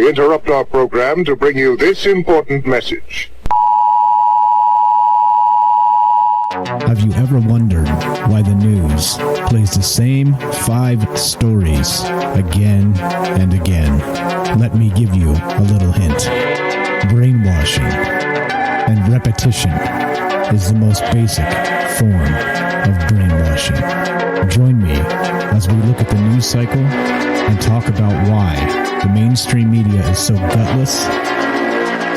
we interrupt our program to bring you this important message. Have you ever wondered why the news plays the same 5 stories again and again? Let me give you a little hint. Brainwashing and repetition is the most basic form of brainwashing. Join me as we look at the news cycle and talk about why the mainstream media is so gutless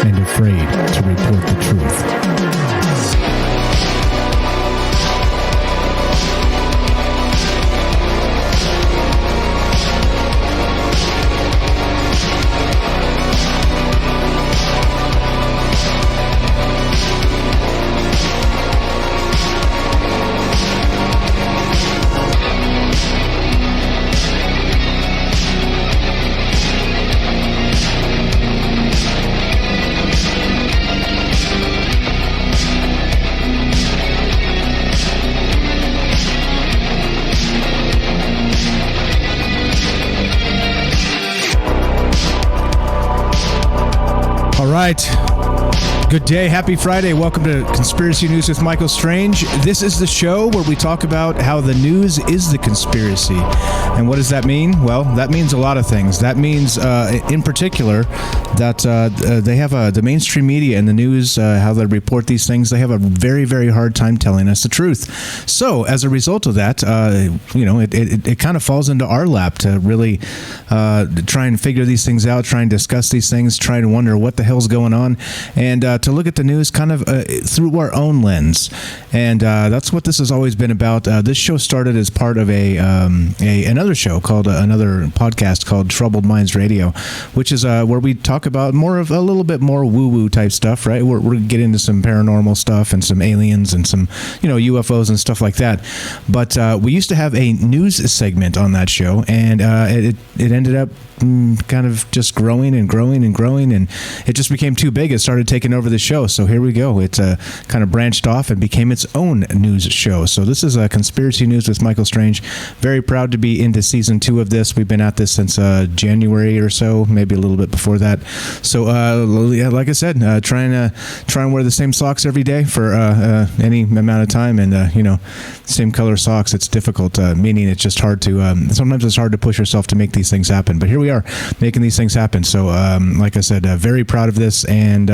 and afraid to report the truth. All right. Good day. Happy Friday. Welcome to Conspiracy News with Michael Strange. This is the show where we talk about how the news is the conspiracy. And what does that mean? Well, that means a lot of things. That means, in particular, that they have the mainstream media and the news, how they report these things, they have a very, very hard time telling us the truth. So, as a result of that, it kind of falls into our lap to really try and figure these things out, try and discuss these things, try and wonder what the hell's going on, and to look at the news kind of through our own lens. And that's what this has always been about. This show started as part of another show called another podcast called Troubled Minds Radio, which is where we talk about more of a little bit more woo-woo type stuff, right? We're getting into some paranormal stuff and some aliens and some, UFOs and stuff like that. But we used to have a news segment on that show, and it ended up kind of just growing and growing and growing, and it just became too big. It started taking over the show. So here we go. It's kind of branched off and became its own news show. So this is Conspiracy News with Michael Strange. Very proud to be into season 2 of this. We've been at this since January or so, maybe a little bit before that. So like I said, try and wear the same socks every day for any amount of time, and same color socks. It's difficult, meaning it's just hard to sometimes it's hard to push yourself to make these things happen. But here we are making these things happen. So like I said, very proud of this, and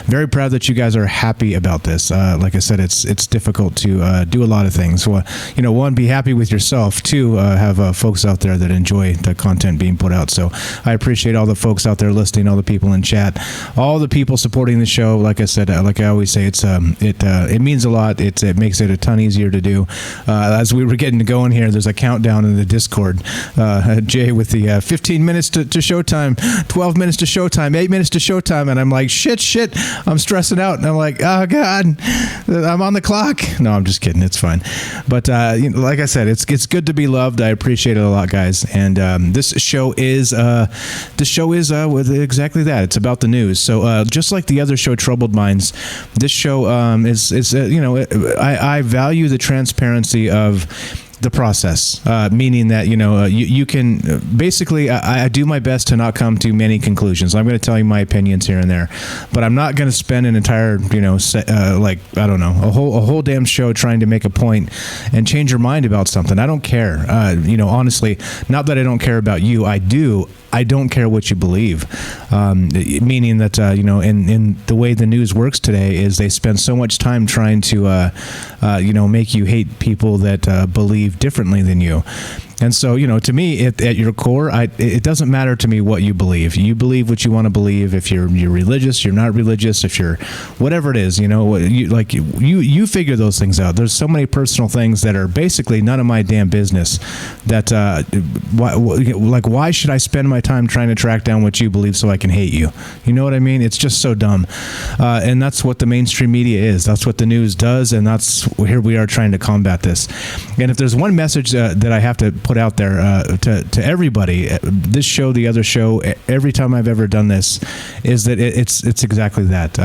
very proud that you guys are happy about this. Like I said, it's difficult to do a lot of things. Well, one, be happy with yourself. 2, have folks out there that enjoy the content being put out. So I appreciate all the folks out there listening, all the people in chat, all the people supporting the show. Like I said, like I always say, it means a lot. It makes it a ton easier to do. As we were getting going here, there's a countdown in the Discord. Jay with the 15 minutes to showtime, 12 minutes to showtime, 8 minutes to showtime, and I'm like, shit, I'm stressing out, and I'm like, oh god, I'm on the clock. No, I'm just kidding. It's fine. But like I said, it's good to be loved. I appreciate it a lot, guys. And this show is with exactly that. It's about the news. So just like the other show, Troubled Minds, this show is I value the transparency of the process, meaning that you can basically I do my best to not come to many conclusions. I'm going to tell you my opinions here and there, but I'm not going to spend an entire a whole damn show trying to make a point and change your mind about something. I don't care. Honestly, not that I don't care about you. I don't care what you believe, meaning that, in the way the news works today is they spend so much time trying to, make you hate people that believe differently than you. And so, to me, at your core, it doesn't matter to me what you believe. You believe what you want to believe. If you're religious, you're not religious. If you're whatever it is, you figure those things out. There's so many personal things that are basically none of my damn business. That why should I spend my time trying to track down what you believe so I can hate you? You know what I mean? It's just so dumb. And that's what the mainstream media is. That's what the news does, and here we are trying to combat this. And if there's one message that I have to put out there to everybody, this show, the other show, every time I've ever done this, is that it's exactly that.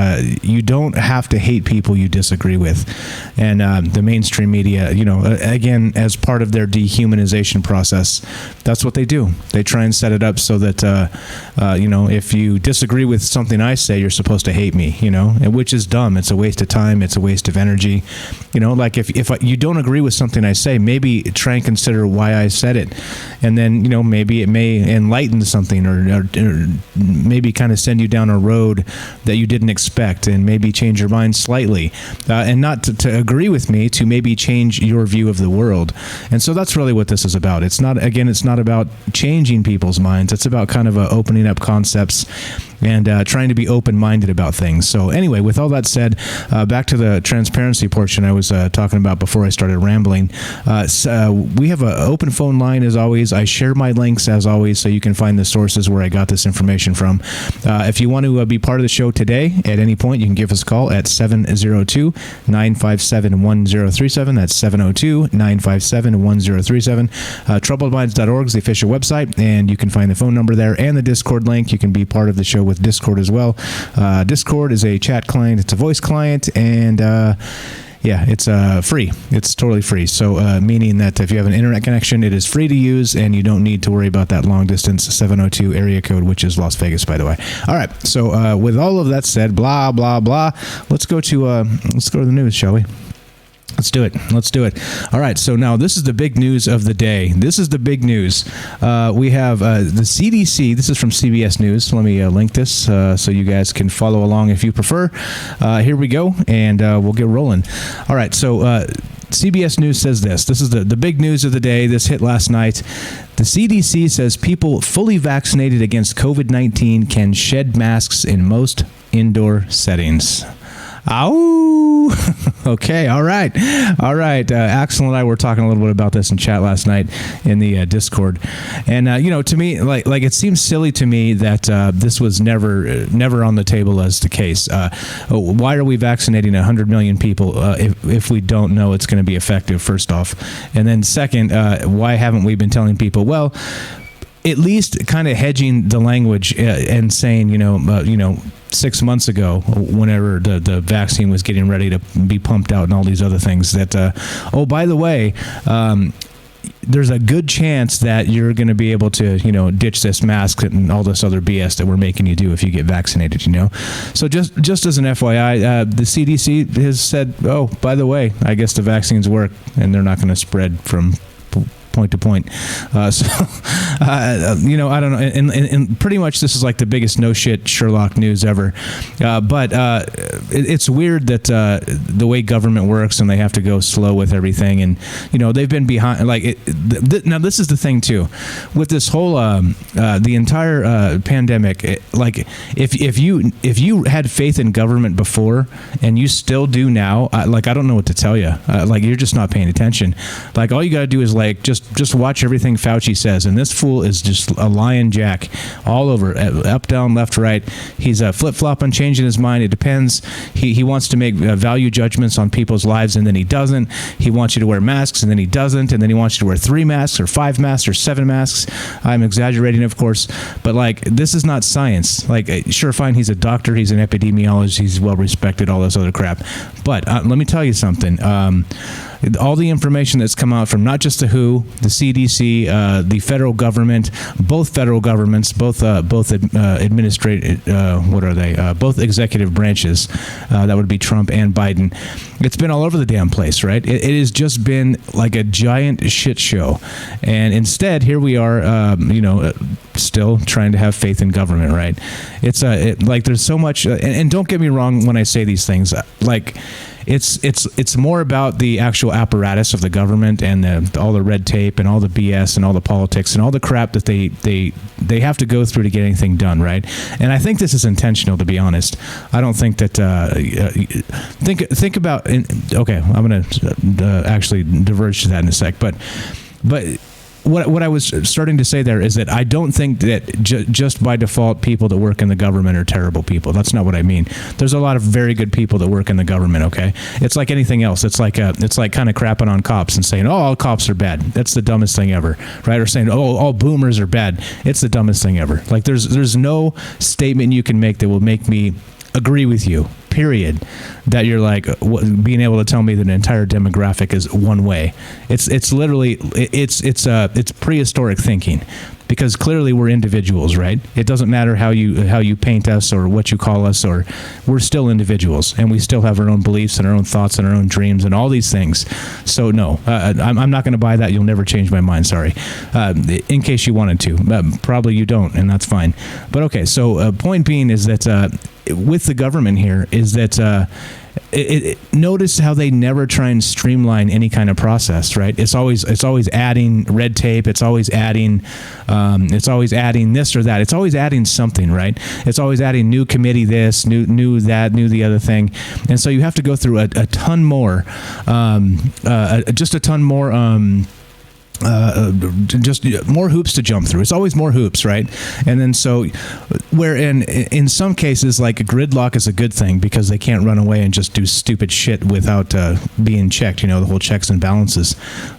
You don't have to hate people you disagree with. And the mainstream media, again, as part of their dehumanization process, that's what they do. They try and set it up so that, if you disagree with something I say, you're supposed to hate me, which is dumb. It's a waste of time. It's a waste of energy. Like if you don't agree with something I say, maybe try and consider why I said it. And then, maybe it may enlighten something or maybe kind of send you down a road that you didn't expect and maybe change your mind slightly. And not to agree with me, to maybe change your view of the world. And so that's really what this is about. It's not about changing people's minds. It's about kind of opening up concepts and trying to be open-minded about things. So anyway, with all that said, back to the transparency portion I was talking about before I started rambling. We have an open phone line as always. I share my links as always, so you can find the sources where I got this information from. If you want to be part of the show today, at any point, you can give us a call at 702-957-1037. That's 702-957-1037. Troubledminds.org is the official website, and you can find the phone number there and the Discord link. You can be part of the show with Discord as well. Discord is a chat client. It's a voice client, and it's free. It's totally free. So meaning that if you have an internet connection, it is free to use, and you don't need to worry about that long distance 702 area code, which is Las Vegas, by the way. All right. So with all of that said, blah blah blah. Let's go to the news, shall we? Let's do it. All right. So now this is the big news of the day. This is the big news. We have the CDC. This is from CBS News. Let me link this so you guys can follow along if you prefer. Here we go, and we'll get rolling. All right. So CBS News says this. This is the big news of the day. This hit last night. The CDC says people fully vaccinated against COVID-19 can shed masks in most indoor settings. Ow! Okay, all right. Axel and I were talking a little bit about this in chat last night in the Discord, and to me, like it seems silly to me that this was never on the table as the case. Why are we vaccinating 100 million people if we don't know it's going to be effective? First off, and then second, why haven't we been telling people? Well, at least kind of hedging the language and saying, 6 months ago, whenever the vaccine was getting ready to be pumped out and all these other things, that, by the way, there's a good chance that you're going to be able to, ditch this mask and all this other BS that we're making you do if you get vaccinated, So just as an FYI, the CDC has said, by the way, I guess the vaccines work and they're not going to spread from point to point. I don't know. And pretty much this is like the biggest no shit Sherlock news ever. But it's weird that the way government works and they have to go slow with everything. And, they've been behind. Now, this is the thing, too. With this whole the entire pandemic, if you had faith in government before and you still do now, I don't know what to tell you. You're just not paying attention. All you got to do is just watch everything Fauci says, and this fool is just a lion jack all over, up, down, left, right. He's flip-flopping, changing his mind. It depends. He wants to make value judgments on people's lives, and then he doesn't. He wants you to wear masks, and then he doesn't, and then he wants you to wear 3 masks or 5 masks or 7 masks. I'm exaggerating, of course, but this is not science. Sure, fine, he's a doctor, he's an epidemiologist, he's well-respected, all this other crap. But let me tell you something. All the information that's come out from not just the WHO, the CDC, the federal government, both federal governments, both administrative, both executive branches, that would be Trump and Biden. It's been all over the damn place, right? It has just been like a giant shit show, and instead here we are, still trying to have faith in government, right? It's there's so much, and don't get me wrong when I say these things, It's more about the actual apparatus of the government and all the red tape and all the BS and all the politics and all the crap that they have to go through to get anything done, right? And I think this is intentional, to be honest. I don't think that think about. Okay, I'm going to actually diverge to that in a sec, but what I was starting to say there is that I don't think that just by default people that work in the government are terrible people. That's not what I mean. There's a lot of very good people that work in the government. Okay, it's like anything else. It's like kind of crapping on cops and saying, "Oh, all cops are bad." That's the dumbest thing ever, right? Or saying, "Oh, all boomers are bad." It's the dumbest thing ever. Like there's no statement you can make that will make me agree with you, period, that you're like being able to tell me that an entire demographic is one way. It's literally it's prehistoric thinking, because clearly we're individuals, right? It doesn't matter how you paint us or what you call us, or we're still individuals, and we still have our own beliefs and our own thoughts and our own dreams and all these things. So no, I'm not going to buy that. You'll never change my mind. Sorry. In case you wanted to, probably you don't, and that's fine. But okay. So point being is that with the government here is that notice how they never try and streamline any kind of process, right? It's always adding red tape. It's always adding this or that. It's always adding something, right? It's always adding new committee this, new that, new the other thing. And so you have to go through a ton more, just a ton more, just more hoops to jump through. It's always more hoops, right? And then so where in some cases, like gridlock is a good thing because they can't run away and just do stupid shit without being checked, the whole checks and balances.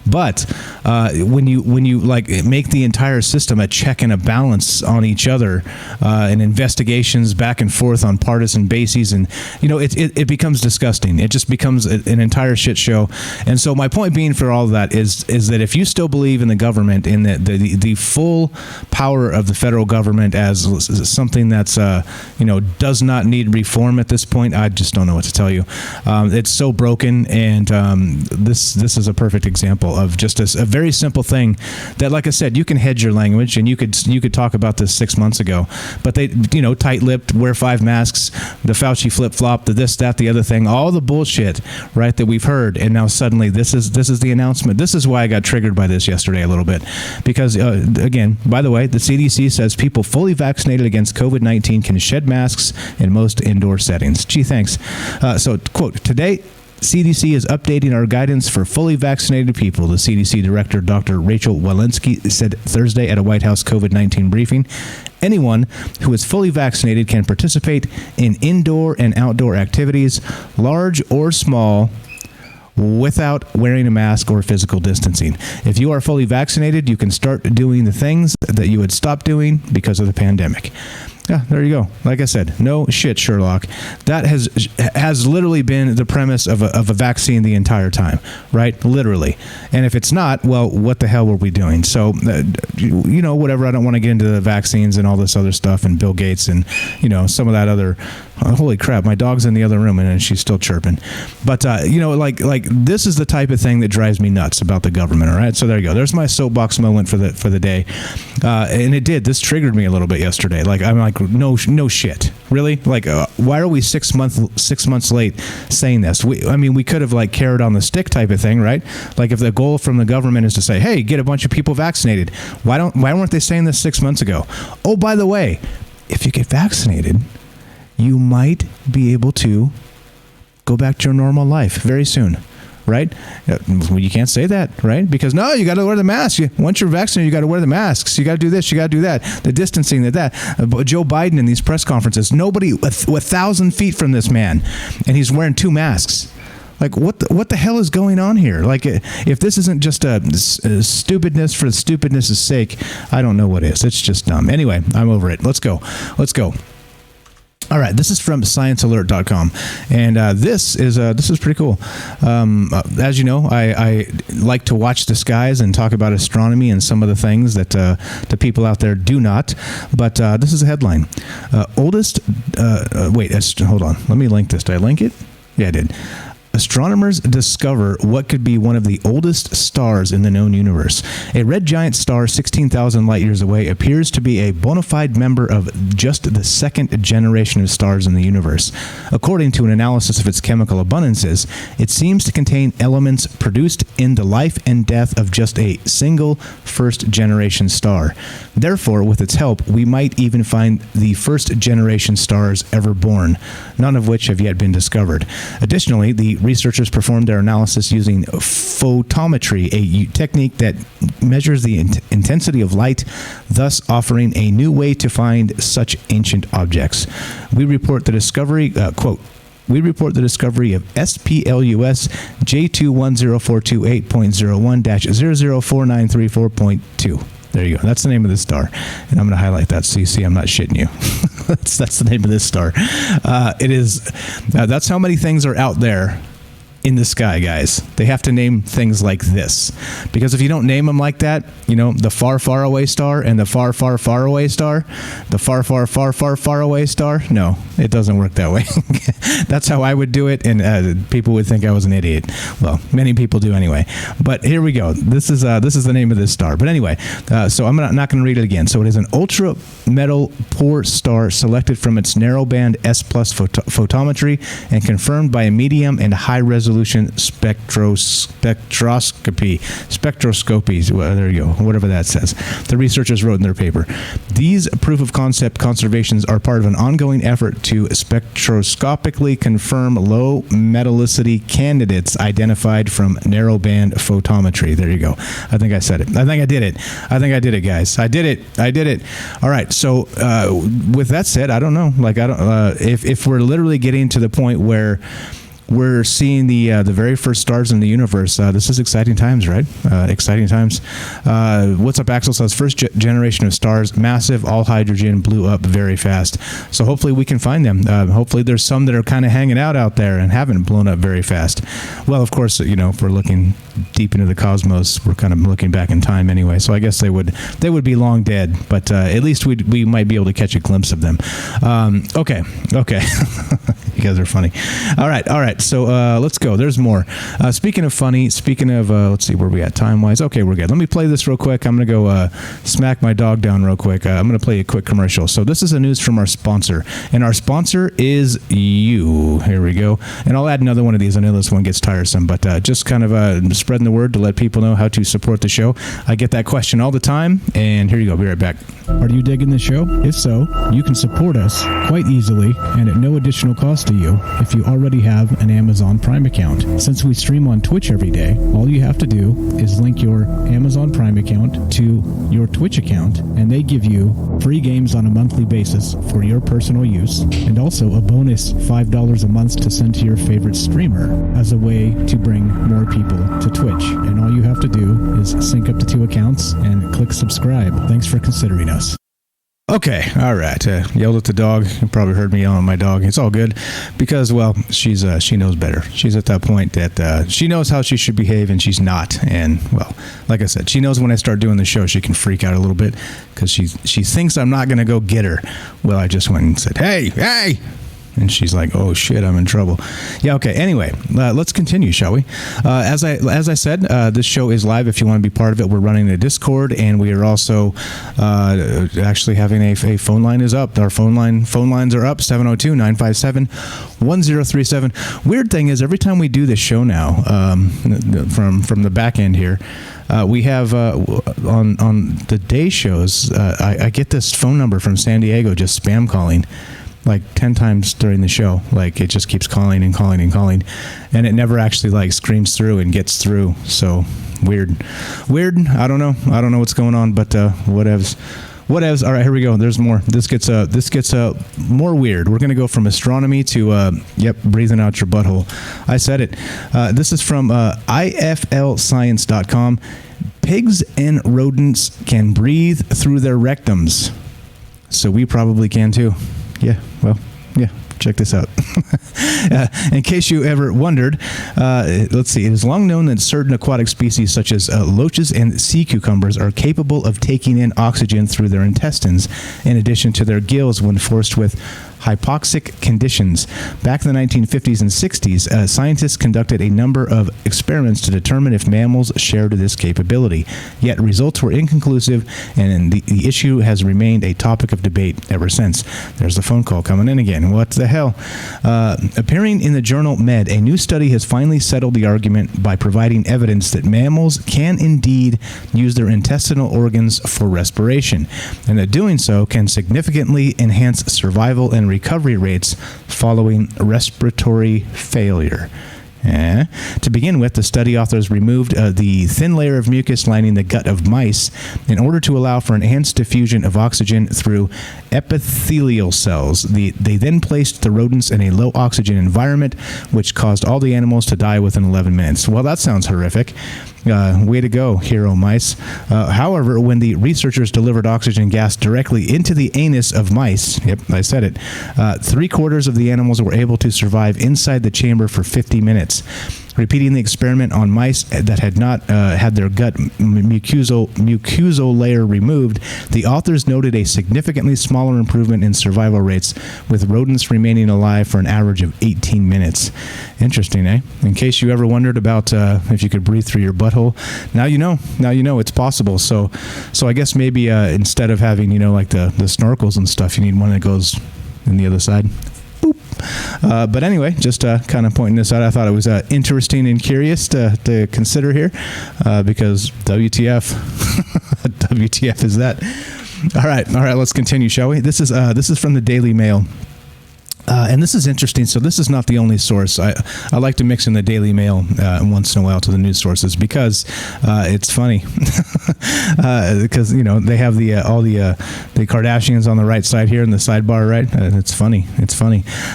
But when you like make the entire system a check and a balance on each other, and investigations back and forth on partisan bases, and it becomes disgusting. It just becomes an entire shit show. And so my point being for all of that is that if you still believe in the government, in the full power of the federal government as something that's does not need reform at this point, I just don't know what to tell you. It's so broken, and this is a perfect example of just a very simple thing that, like I said, you can hedge your language, and you could talk about this 6 months ago, but they tight-lipped, wear 5 masks, the Fauci flip-flop, the this, that, the other thing, all the bullshit, right, that we've heard, and now suddenly this is the announcement. This is why I got triggered by this yesterday a little bit, because again, by the way, the CDC says people fully vaccinated against COVID-19 can shed masks in most indoor settings. Gee, thanks. So, quote, today, CDC is updating our guidance for fully vaccinated people, the CDC director, Dr. Rachel Walensky, said Thursday at a White House COVID-19 briefing. Anyone who is fully vaccinated can participate in indoor and outdoor activities, large or small, without wearing a mask or physical distancing. If you are fully vaccinated, you can start doing the things that you had stopped doing because of the pandemic. Yeah, there you go. Like I said, no shit, Sherlock. That has literally been the premise of a vaccine the entire time, right? Literally. And if it's not, well, what the hell were we doing? So, whatever. I don't want to get into the vaccines and all this other stuff and Bill Gates and, some of that other. Holy crap, my dog's in the other room and she's still chirping. But, like this is the type of thing that drives me nuts about the government, all right? So there you go. There's my soapbox moment for the day. And this triggered me a little bit yesterday. Like, I'm like, no shit. Really? Like, why are we 6 months late saying this? We could have like carrot on the stick type of thing, right? Like if the goal from the government is to say, hey, get a bunch of people vaccinated. Why weren't they saying this 6 months ago? Oh, by the way, if you get vaccinated, you might be able to go back to your normal life very soon, right? Well, you can't say that, right? Because no, you got to wear the mask. Once you're vaccinated, you got to wear the masks. You got to do this, you got to do that. The distancing, that. Joe Biden in these press conferences, nobody 1,000 feet from this man, and he's wearing 2 masks. Like, what the hell is going on here? Like, if this isn't just a stupidness for stupidness' sake, I don't know what is. It's just dumb. Anyway, I'm over it. Let's go. All right, this is from ScienceAlert.com, and this is pretty cool. As you know, I like to watch the skies and talk about astronomy and some of the things that the people out there do not. But this is a headline: hold on, let me link this. Did I link it? Yeah, I did. Astronomers discover what could be one of the oldest stars in the known universe. A red giant star 16,000 light years away appears to be a bona fide member of just the second generation of stars in the universe. According to an analysis of its chemical abundances, it seems to contain elements produced in the life and death of just a single first-generation star. Therefore, with its help, we might even find the first-generation stars ever born, none of which have yet been discovered. Additionally, the researchers performed their analysis using photometry, a technique that measures the intensity of light, thus offering a new way to find such ancient objects. We report the discovery, quote, we report the discovery of SPLUS J210428.01-004934.2. There you go. That's the name of this star. And I'm going to highlight that so you see I'm not shitting you. that's the name of this star. It is. That's how many things are out there in the sky, guys. They have to name things like this. Because if you don't name them like that, you know, the far, far away star and the far, far, far away star, the far, far, far, far, far away star, no, it doesn't work that way. That's how I would do it, and people would think I was an idiot. Well, many people do anyway. But here we go. This is the name of this star. But anyway, so I'm not going to read it again. So it is an ultra metal poor star selected from its narrowband S+ photometry and confirmed by a medium and high resolution spectroscopy. Well, there you go, whatever that says. The researchers wrote in their paper. These proof of concept conservations are part of an ongoing effort to spectroscopically confirm low metallicity candidates identified from narrowband photometry. There you go. I think I said it. I think I did it. Guys. I did it. All right. So with that said, I don't know. If we're literally getting to the point where we're seeing the very first stars in the universe. This is exciting times, right? Exciting times. What's Up, Axel says, first generation of stars, massive, all hydrogen, blew up very fast. So hopefully we can find them. Hopefully there's some that are kind of hanging out there and haven't blown up very fast. Well, of course, you know, if we're looking deep into the cosmos, we're kind of looking back in time anyway. So I guess they would be long dead, but at least we might be able to catch a glimpse of them. Okay. You guys are funny. All right. So let's go. There's more. Speaking of funny, let's see where we at time-wise. Okay, we're good. Let me play this real quick. I'm going to go smack my dog down real quick. I'm going to play a quick commercial. So this is the news from our sponsor, and our sponsor is you. Here we go. And I'll add another one of these. I know this one gets tiresome, but just kind of spreading the word to let people know how to support the show. I get that question all the time, and here you go. Be right back. Are you digging the show? If so, you can support us quite easily and at no additional cost to you if you already have an Amazon Prime account. Since we stream on Twitch every day, all you have to do is link your Amazon Prime account to your Twitch account, and they give you free games on a monthly basis for your personal use, and also a bonus $5 a month to send to your favorite streamer as a way to bring more people to Twitch. And all you have to do is sync up the two accounts and click subscribe. Thanks for considering us. Okay, all right. Yelled at the dog. You probably heard me yelling at my dog. It's all good because, well, she knows better. She's at that point that she knows how she should behave, and she's not. And, well, like I said, she knows when I start doing the show, she can freak out a little bit because she thinks I'm not going to go get her. Well, I just went and said, hey! And she's like, oh, shit, I'm in trouble. Yeah, okay. Anyway, let's continue, shall we? As I said, this show is live if you want to be part of it. We're running a Discord, and we are also actually having a phone line is up. Our phone lines are up, 702-957-1037. Weird thing is, every time we do this show now, from the back end here, we have on the day shows, I get this phone number from San Diego just spam calling like 10 times during the show. Like, it just keeps calling and calling and calling, and it never actually like screams through and gets through. So weird. I don't know what's going on, but whatevs. All right, here we go. There's more. This gets more weird. We're going to go from astronomy to breathing out your butthole. I said it. This is from iflscience.com. Pigs and rodents can breathe through their rectums, so we probably can too. Check this out. In case you ever wondered, let's see. It is long known that certain aquatic species such as loaches and sea cucumbers are capable of taking in oxygen through their intestines, in addition to their gills when forced with hypoxic conditions. Back in the 1950s and 60s, scientists conducted a number of experiments to determine if mammals shared this capability. Yet results were inconclusive, and the issue has remained a topic of debate ever since. There's the phone call coming in again. What the hell? Appearing in the journal Med, a new study has finally settled the argument by providing evidence that mammals can indeed use their intestinal organs for respiration, and that doing so can significantly enhance survival and recovery rates following respiratory failure. To begin with, the study authors removed the thin layer of mucus lining the gut of mice in order to allow for enhanced diffusion of oxygen through epithelial cells. They then placed the rodents in a low oxygen environment, which caused all the animals to die within 11 minutes. Well, that sounds horrific. Way to go, hero mice. However, when the researchers delivered oxygen gas directly into the anus of mice, yep, I said it, 3/4 of the animals were able to survive inside the chamber for 50 minutes. Repeating the experiment on mice that had not had their gut mucosal layer removed, the authors noted a significantly smaller improvement in survival rates, with rodents remaining alive for an average of 18 minutes. Interesting, eh? In case you ever wondered about if you could breathe through your butthole, now you know. Now you know it's possible. So I guess maybe instead of having, like the snorkels and stuff, you need one that goes in the other side. Boop. But anyway, just kind of pointing this out. I thought it was interesting and curious to consider here because WTF. WTF is that? All right, let's continue, shall we? This is from the Daily Mail. And this is interesting. So this is not the only source. I like to mix in the Daily Mail once in a while to the news sources because it's funny. Because they have all the Kardashians on the right side here in the sidebar, right? It's funny.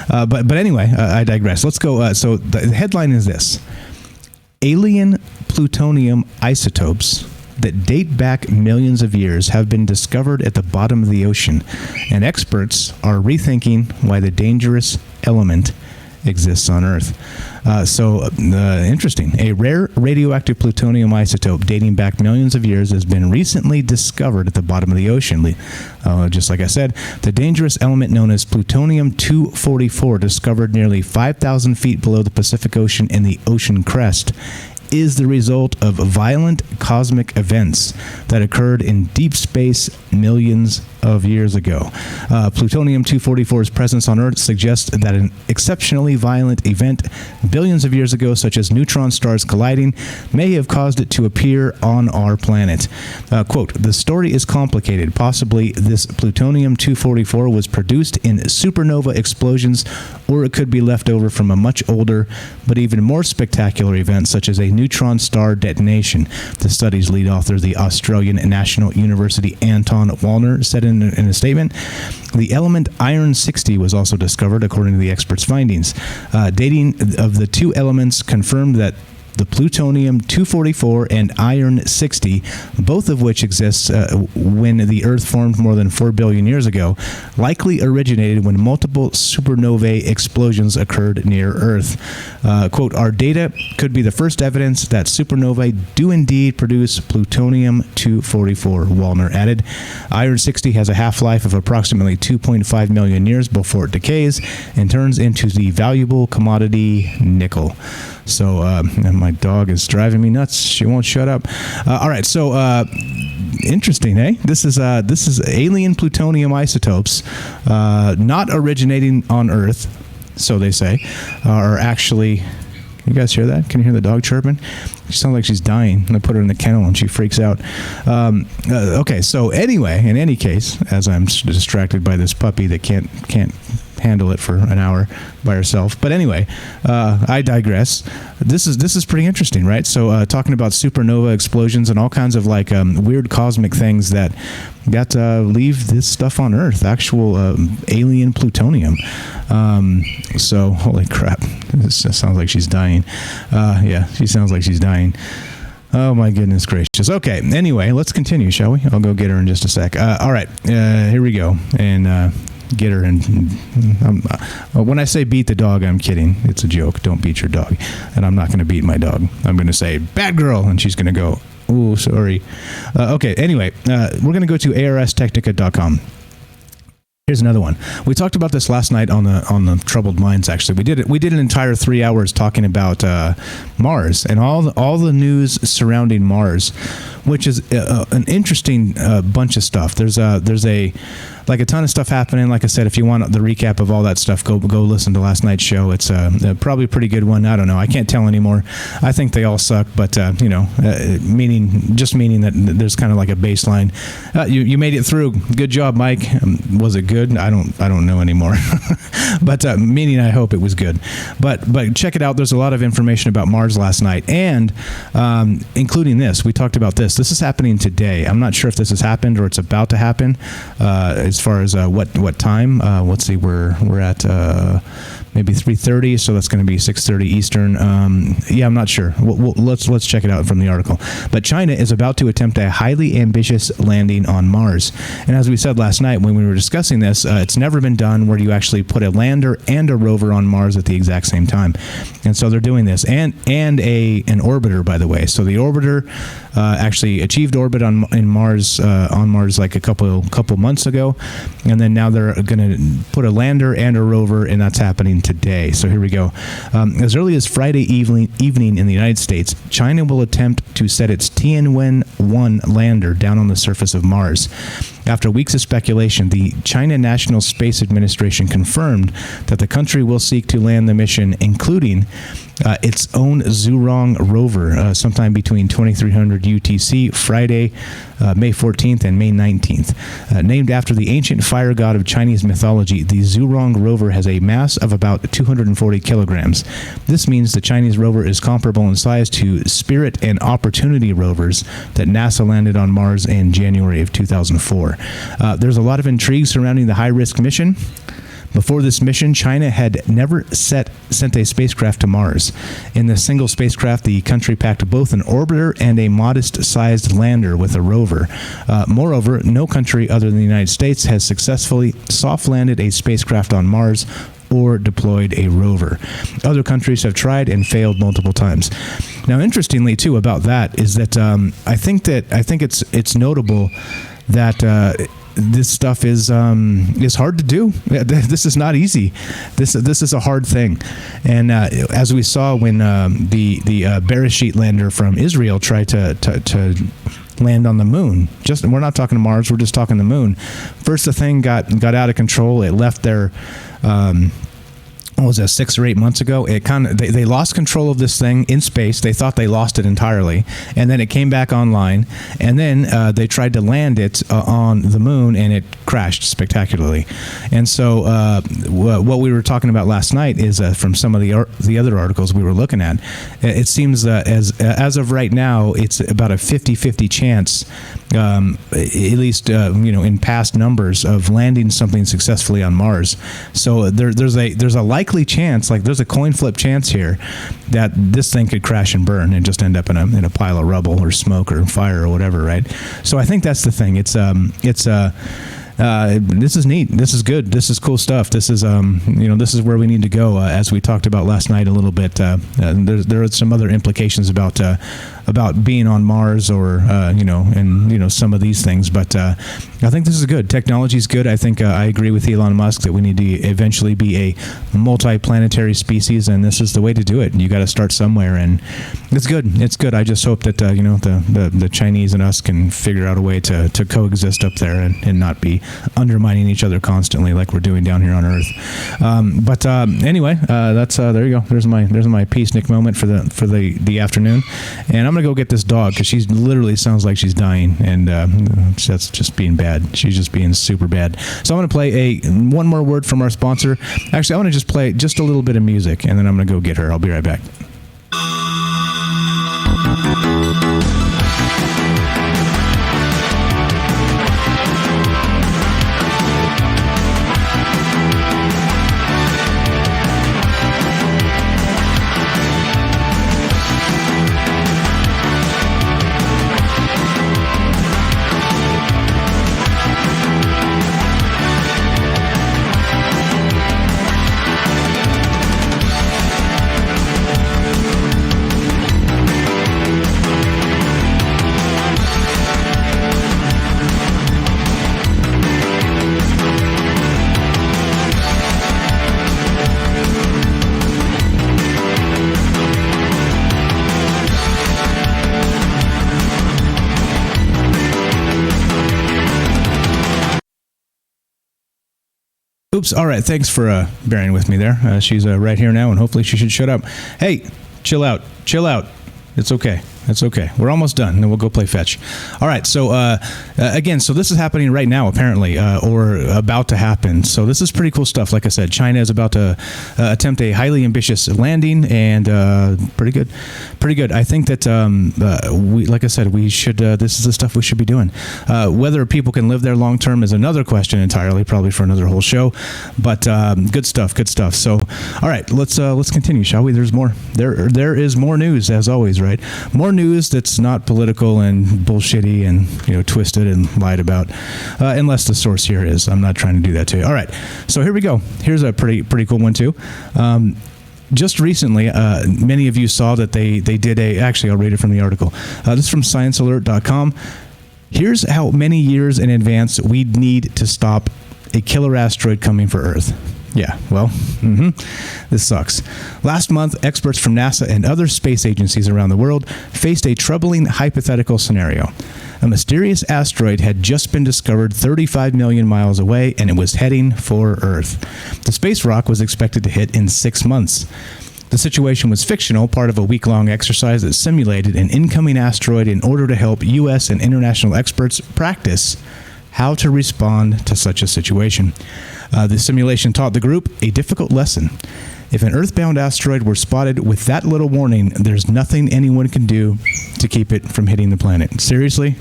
But anyway, I digress. Let's go. So the headline is this: alien plutonium isotopes that date back millions of years have been discovered at the bottom of the ocean, and experts are rethinking why the dangerous element exists on Earth. Interesting. A rare radioactive plutonium isotope dating back millions of years has been recently discovered at the bottom of the ocean. Just like I said, the dangerous element known as plutonium-244, discovered nearly 5,000 feet below the Pacific Ocean in the ocean crest, is the result of violent cosmic events that occurred in deep space millions of years ago. Plutonium-244's presence on Earth suggests that an exceptionally violent event billions of years ago, such as neutron stars colliding, may have caused it to appear on our planet. Quote, the story is complicated. Possibly this plutonium-244 was produced in supernova explosions, or it could be left over from a much older but even more spectacular event, such as a neutron star detonation. The study's lead author, the Australian National University Anton Wallner, said in a statement, the element iron-60 was also discovered, according to the experts' findings. Dating of the two elements confirmed that the plutonium-244 and iron-60, both of which exists when the Earth formed more than 4 billion years ago, likely originated when multiple supernovae explosions occurred near Earth. Quote, our data could be the first evidence that supernovae do indeed produce plutonium-244, Wallner added. Iron-60 has a half-life of approximately 2.5 million years before it decays and turns into the valuable commodity nickel. So, my dog is driving me nuts. She won't shut up. All right, so interesting, eh? This is alien plutonium isotopes, not originating on Earth, so they say, are actually. You guys hear that? Can you hear the dog chirping? She sounds like she's dying. I put her in the kennel and she freaks out. Okay, so anyway, in any case, as I'm distracted by this puppy that can't handle it for an hour by herself. But anyway, I digress. This is pretty interesting, right? So talking about supernova explosions and all kinds of like weird cosmic things that got to leave this stuff on Earth, actual alien plutonium. So holy crap, this sounds like she's dying. Yeah, she sounds like she's dying. Oh my goodness gracious. Okay, anyway, let's continue, shall we? I'll go get her in just a sec. All right, here we go. And get her in. When I say beat the dog, I'm kidding. It's a joke. Don't beat your dog. And I'm not going to beat my dog. I'm going to say, bad girl, and she's going to go, ooh, sorry. Okay, anyway, we're going to go to arstechnica.com. Here's another one. We talked about this last night on the Troubled Minds. Actually, we did an entire 3 hours talking about Mars and all the news surrounding Mars. which is an interesting bunch of stuff. There's a ton of stuff happening. Like I said, if you want the recap of all that stuff, go listen to last night's show. It's probably a pretty good one. I don't know. I can't tell anymore. I think they all suck, but meaning that there's kind of like a baseline. You made it through. Good job, Mike. Was it good? I don't know anymore. But meaning I hope it was good. But check it out. There's a lot of information about Mars last night, and including this. We talked about this. This is happening today. I'm not sure if this has happened or it's about to happen. As far as what time? Let's see. We're at maybe 3:30, so that's going to be 6:30 Eastern. I'm not sure. Let's check it out from the article. But China is about to attempt a highly ambitious landing on Mars. And as we said last night when we were discussing this, it's never been done where you actually put a lander and a rover on Mars at the exact same time. And so they're doing this, and an orbiter, by the way. So the orbiter actually achieved orbit on Mars like a couple months ago, and then now they're going to put a lander and a rover, and that's happening today. So here we go. As early as Friday evening in the United States, China will attempt to set its Tianwen-1 lander down on the surface of Mars. After weeks of speculation, the China National Space Administration confirmed that the country will seek to land the mission, including its own Zhurong rover, sometime between 2300 UTC, Friday, May 14th and May 19th. Named after the ancient fire god of Chinese mythology, the Zhurong rover has a mass of about 240 kilograms. This means the Chinese rover is comparable in size to Spirit and Opportunity rovers that NASA landed on Mars in January of 2004. There's a lot of intrigue surrounding the high-risk mission. Before this mission, China had never sent a spacecraft to Mars. In the single spacecraft, the country packed both an orbiter and a modest-sized lander with a rover. Moreover, no country other than the United States has successfully soft-landed a spacecraft on Mars or deployed a rover. Other countries have tried and failed multiple times. Now, interestingly, too, about that is that I think it's notable that this stuff is hard to do. This is not easy. This is a hard thing. And as we saw when the Bereshit lander from Israel tried to land on the moon, we're not talking to Mars, we're just talking the moon. First, the thing got out of control. It left their what was that, 6 or 8 months ago? It they lost control of this thing in space. They thought they lost it entirely, and then it came back online, and then they tried to land it on the moon, and it crashed spectacularly. And so what we were talking about last night is from some of the other articles we were looking at. It seems as of right now, it's about a 50-50 chance, at least in past numbers, of landing something successfully on Mars. So there's a likely chance, like there's a coin flip chance here, that this thing could crash and burn and just end up in a pile of rubble or smoke or fire or whatever, right? So I think that's the thing. This is neat. This is good. This is cool stuff. This is this is where we need to go, as we talked about last night a little bit. There are some other implications about being on Mars or some of these things, but I think this is good. Technology is good. I think I agree with Elon Musk that we need to eventually be a multi-planetary species, and this is the way to do it. You got to start somewhere, and it's good. It's good. I just hope that the Chinese and us can figure out a way to coexist up there and not be undermining each other constantly like we're doing down here on Earth. Anyway, that's there you go. There's my peacenik moment for the afternoon, and I'm gonna go get this dog because she literally sounds like she's dying, and that's just being bad. She's just being super bad. So I'm gonna play one more word from our sponsor. Actually, I want to just play just a little bit of music, and then I'm gonna go get her. I'll be right back. Oops. All right. Thanks for bearing with me there. She's right here now, and hopefully she should shut up. Hey, chill out. Chill out. It's okay. It's okay. We're almost done, and then we'll go play fetch. All right. So, again, so this is happening right now, apparently, or about to happen. So this is pretty cool stuff. Like I said, China is about to attempt a highly ambitious landing, and pretty good. Pretty good. I think that, like I said, we should, this is the stuff we should be doing. Whether people can live there long term is another question entirely, probably for another whole show. But good stuff. Good stuff. So, all right, let's continue, shall we? There's more. There is more news, as always, right? More news that's not political and bullshitty and twisted and lied about, unless the source here is. I'm not trying to do that to you. All right, so here we go. Here's a pretty cool one too. Just recently, many of you saw that they did actually I'll read it from the article. This is from ScienceAlert.com. Here's how many years in advance we'd need to stop a killer asteroid coming for Earth. Yeah, well, this sucks. Last month, experts from NASA and other space agencies around the world faced a troubling hypothetical scenario. A mysterious asteroid had just been discovered 35 million miles away, and it was heading for Earth. The space rock was expected to hit in 6 months. The situation was fictional, part of a week-long exercise that simulated an incoming asteroid in order to help U.S. and international experts practice how to respond to such a situation. The simulation taught the group a difficult lesson. If an Earth-bound asteroid were spotted with that little warning, there's nothing anyone can do to keep it from hitting the planet. Seriously?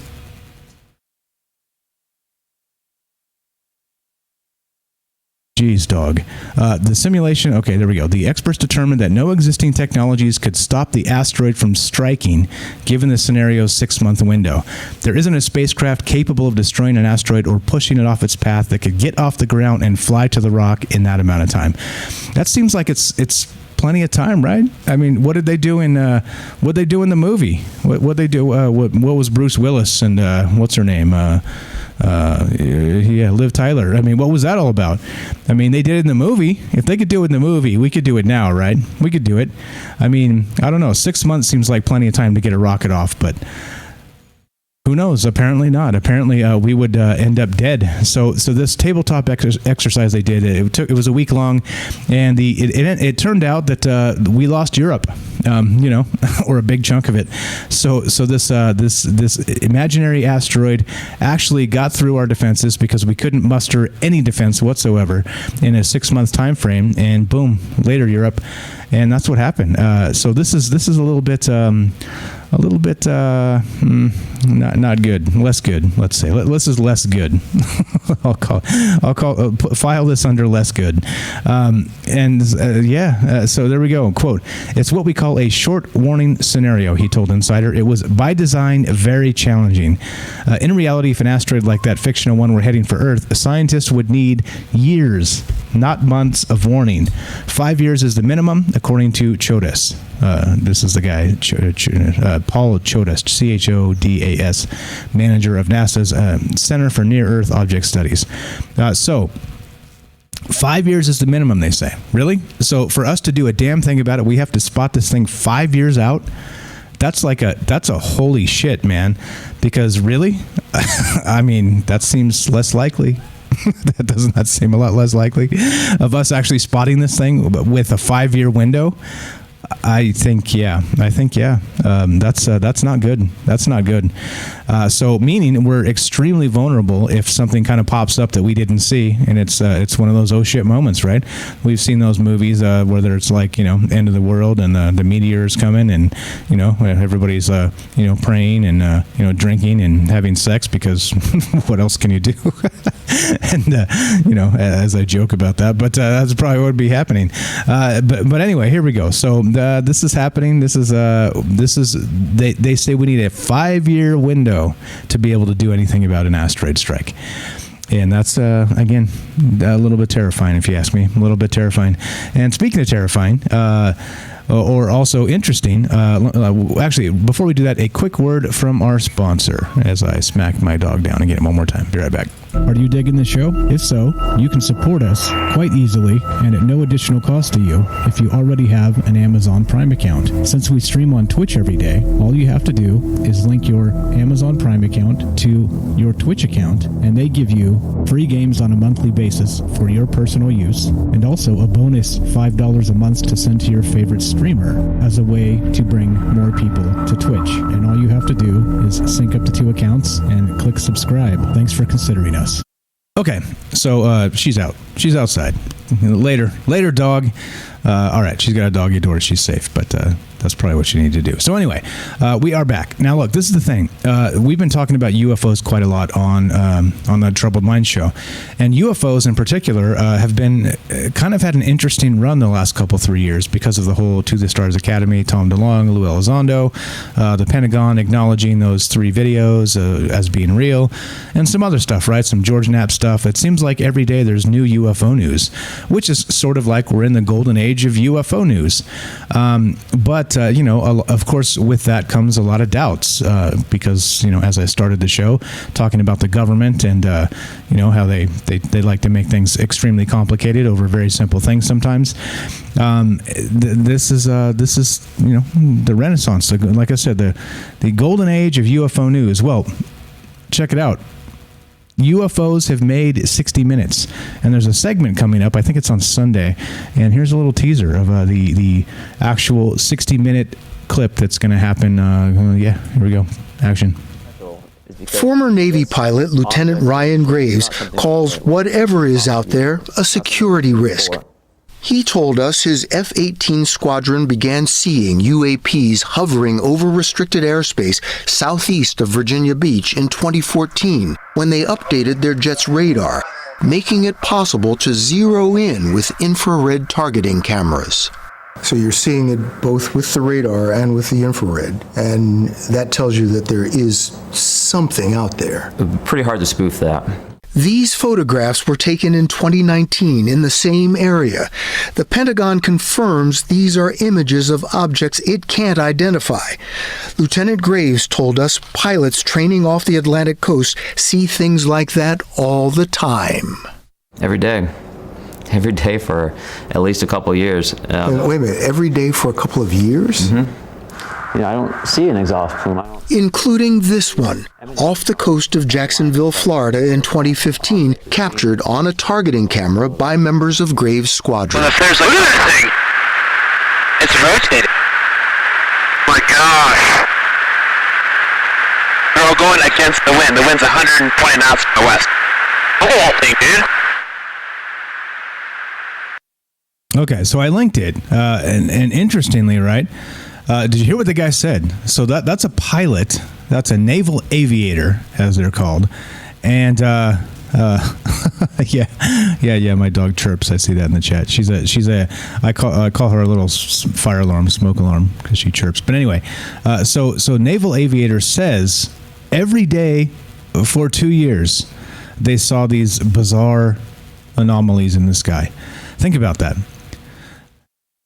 Jeez, dog. The simulation, okay, there we go. The experts determined that no existing technologies could stop the asteroid from striking, given the scenario's 6-month window. There isn't a spacecraft capable of destroying an asteroid or pushing it off its path that could get off the ground and fly to the rock in that amount of time. That seems like it's plenty of time, right? I mean, what did they do in the movie? What they do? What was Bruce Willis and what's her name? Liv Tyler. I mean, what was that all about? I mean, they did it in the movie. If they could do it in the movie, we could do it now, right? We could do it. I mean, I don't know. 6 months seems like plenty of time to get a rocket off, but who knows? Apparently not. Apparently, we would end up dead. So this tabletop exercise they did, it was a week long, and it turned out that we lost Europe, or a big chunk of it. So this imaginary asteroid actually got through our defenses because we couldn't muster any defense whatsoever in a 6-month time frame, and boom, later Europe, and that's what happened. So this is a little bit. Not good, less good. Let's say this is less good. File this under less good. So there we go. Quote: "It's what we call a short warning scenario," he told Insider. "It was by design very challenging. In reality, if an asteroid like that fictional one were heading for Earth, scientists would need years, not months, of warning. 5 years is the minimum, according to Chodas." This is the guy, Paul Chodas, Chodas, manager of NASA's Center for Near-Earth Object Studies. So 5 years is the minimum, they say. Really? So for us to do a damn thing about it, we have to spot this thing 5 years out? That's a holy shit, man. Because really? I mean, that seems less likely. Doesn't that seem a lot less likely of us actually spotting this thing with a 5-year window? I think yeah. That's not good. That's not good. So meaning we're extremely vulnerable if something kind of pops up that we didn't see, and it's one of those oh shit moments, right? We've seen those movies where it's like end of the world and the meteor's coming, and everybody's praying and drinking and having sex because what else can you do? And as I joke about that, but that's probably what would be happening. But anyway, here we go. So this is happening. They say we need a 5-year window to be able to do anything about an asteroid strike. And that's, again, a little bit terrifying, if you ask me. A little bit terrifying. And speaking of terrifying, or also interesting. Actually, before we do that, a quick word from our sponsor as I smack my dog down and get him one more time. Be right back. Are you digging the show? If so, you can support us quite easily and at no additional cost to you if you already have an Amazon Prime account. Since we stream on Twitch every day, all you have to do is link your Amazon Prime account to your Twitch account, and they give you free games on a monthly basis for your personal use, and also a bonus $5 a month to send to your favorite streamer as a way to bring more people to Twitch. And all you have to do is sync up the two accounts and click subscribe. Thanks for considering us. Okay, so she's out. She's outside. Later, dog. All right, she's got a doggy door. She's safe, but that's probably what you need to do. So anyway, we are back. Now, look, this is the thing. We've been talking about UFOs quite a lot on the Troubled Minds show. And UFOs in particular have been kind of had an interesting run the last 3 years because of the whole To the Stars Academy, Tom DeLonge, Lou Elizondo, the Pentagon acknowledging those 3 videos as being real, and some other stuff, right? Some George Knapp stuff. It seems like every day there's new UFO news, which is sort of like we're in the golden age of UFO news. But of course, with that comes a lot of doubts because, as I started the show talking about the government and, how they like to make things extremely complicated over very simple things sometimes. This is the Renaissance. Like I said, the golden age of UFO news. Well, check it out. UFOs have made 60 Minutes, and there's a segment coming up. I think it's on Sunday, and here's a little teaser of the actual 60-minute clip that's going to happen. Here we go. Action. Former Navy pilot Lieutenant Ryan Graves calls whatever is out there a security risk. He told us his F-18 squadron began seeing UAPs hovering over restricted airspace southeast of Virginia Beach in 2014 when they updated their jet's radar, making it possible to zero in with infrared targeting cameras. So you're seeing it both with the radar and with the infrared, and that tells you that there is something out there. Pretty hard to spoof that. These photographs were taken in 2019 in the same area. The Pentagon confirms these are images of objects it can't identify. Lieutenant Graves told us pilots training off the Atlantic coast see things like that all the time. Every day. Every day for at least a couple of years. Wait a minute, every day for a couple of years? Mm-hmm. I don't see an exhaust plume. Including this one, off the coast of Jacksonville, Florida in 2015, captured on a targeting camera by members of Graves' squadron. Well, look at that thing! It's rotating. Oh my gosh! They're all going against the wind. The wind's 120 knots from the west. Look at that thing, dude! Okay, so I linked it, and interestingly, right? Did you hear what the guy said? So that's a pilot. That's a naval aviator, as they're called. And yeah. My dog chirps. I see that in the chat. I call her a little fire alarm, smoke alarm, because she chirps. But anyway, so naval aviator says every day for 2 years they saw these bizarre anomalies in the sky. Think about that.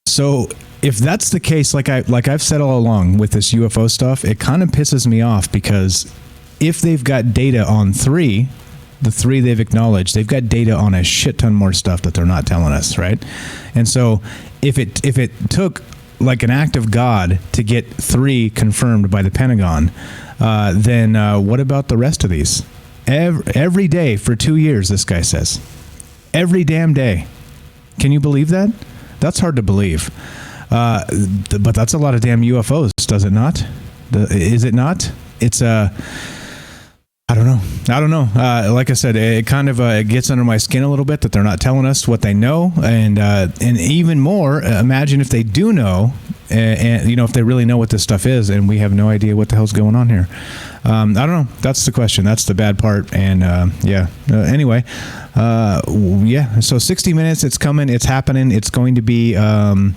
So if that's the case, like I've said all along with this UFO stuff, it kind of pisses me off because if they've got data on the 3 they've acknowledged, they've got data on a shit ton more stuff that they're not telling us, right? And so if it took like an act of God to get 3 confirmed by the Pentagon, then what about the rest of these? Every day for 2 years, this guy says. Every damn day. Can you believe that? That's hard to believe. But that's a lot of damn UFOs, does it not? Is it not? It's I don't know. Like I said, it kind of it gets under my skin a little bit that they're not telling us what they know, and even more, imagine if they do know, and if they really know what this stuff is, and we have no idea what the hell's going on here. I don't know. That's the question. That's the bad part. And anyway, Yeah. So 60 Minutes, it's coming. It's happening. It's going to be on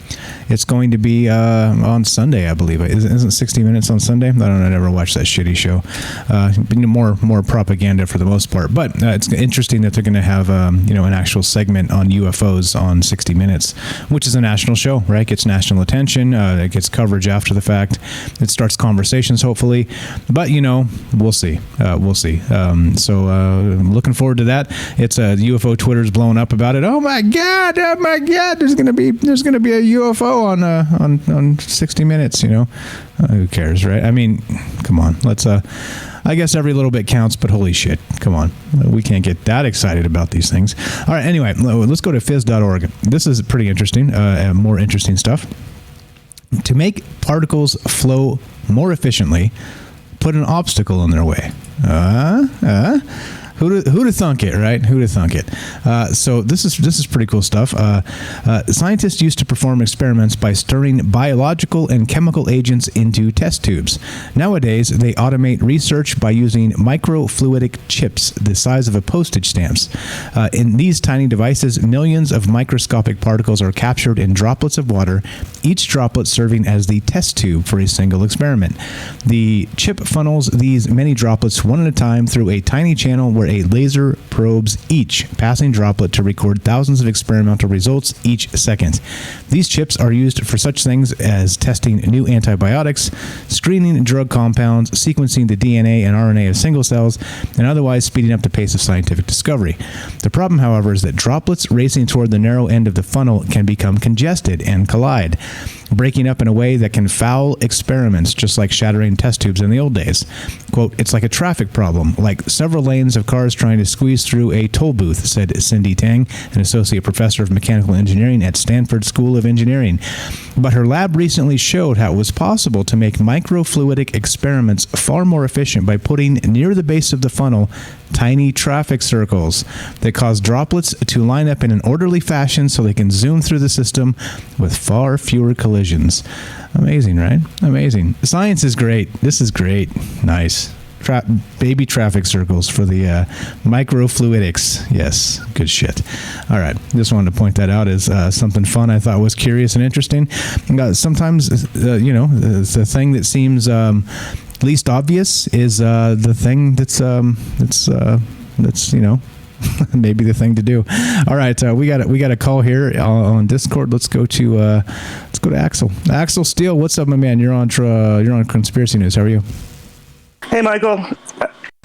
Sunday, I believe. Isn't 60 Minutes on Sunday? I don't know. I never watched that shitty show. More propaganda for the most part. But it's interesting that they're going to have an actual segment on UFOs on 60 Minutes, which is a national show, right? It gets national attention. It gets coverage after the fact. It starts conversations, hopefully. But we'll see. We'll see. So I'm looking forward to that. It's UFO Twitter's blowing up about it. Oh my god! There's gonna be a UFO on 60 Minutes. Who cares, right? I mean, come on. Let's. I guess every little bit counts, but holy shit, come on. We can't get that excited about these things. All right, anyway, let's go to phys.org. This is pretty interesting, more interesting stuff. To make particles flow more efficiently, put an obstacle in their way. Who'd have thunk it, right? Who'd have thunk it? So this is pretty cool stuff. Scientists used to perform experiments by stirring biological and chemical agents into test tubes. Nowadays, they automate research by using microfluidic chips the size of a postage stamps. In these tiny devices, millions of microscopic particles are captured in droplets of water, each droplet serving as the test tube for a single experiment. The chip funnels these many droplets one at a time through a tiny channel where a laser probes each passing droplet to record thousands of experimental results each second. These chips are used for such things as testing new antibiotics, screening drug compounds, sequencing the DNA and RNA of single cells, and otherwise speeding up the pace of scientific discovery. The problem, however, is that droplets racing toward the narrow end of the funnel can become congested and collide, breaking up in a way that can foul experiments, just like shattering test tubes in the old days. Quote, "It's like a traffic problem, like several lanes of cars trying to squeeze through a toll booth," said Cindy Tang, an associate professor of mechanical engineering at Stanford School of Engineering. But her lab recently showed how it was possible to make microfluidic experiments far more efficient by putting near the base of the funnel tiny traffic circles that cause droplets to line up in an orderly fashion so they can zoom through the system with far fewer collisions. Amazing, right? Amazing. Science is great. This is great. Nice. Baby traffic circles for the microfluidics. Yes, good shit. All right, just wanted to point that out as something fun I thought was curious and interesting. Sometimes, the thing that seems least obvious is the thing that's maybe the thing to do. All right, we got a call here on Discord. Let's go to Axel. Axel Steele, what's up, my man? You're on Conspiracy News. How are you? Hey, Michael.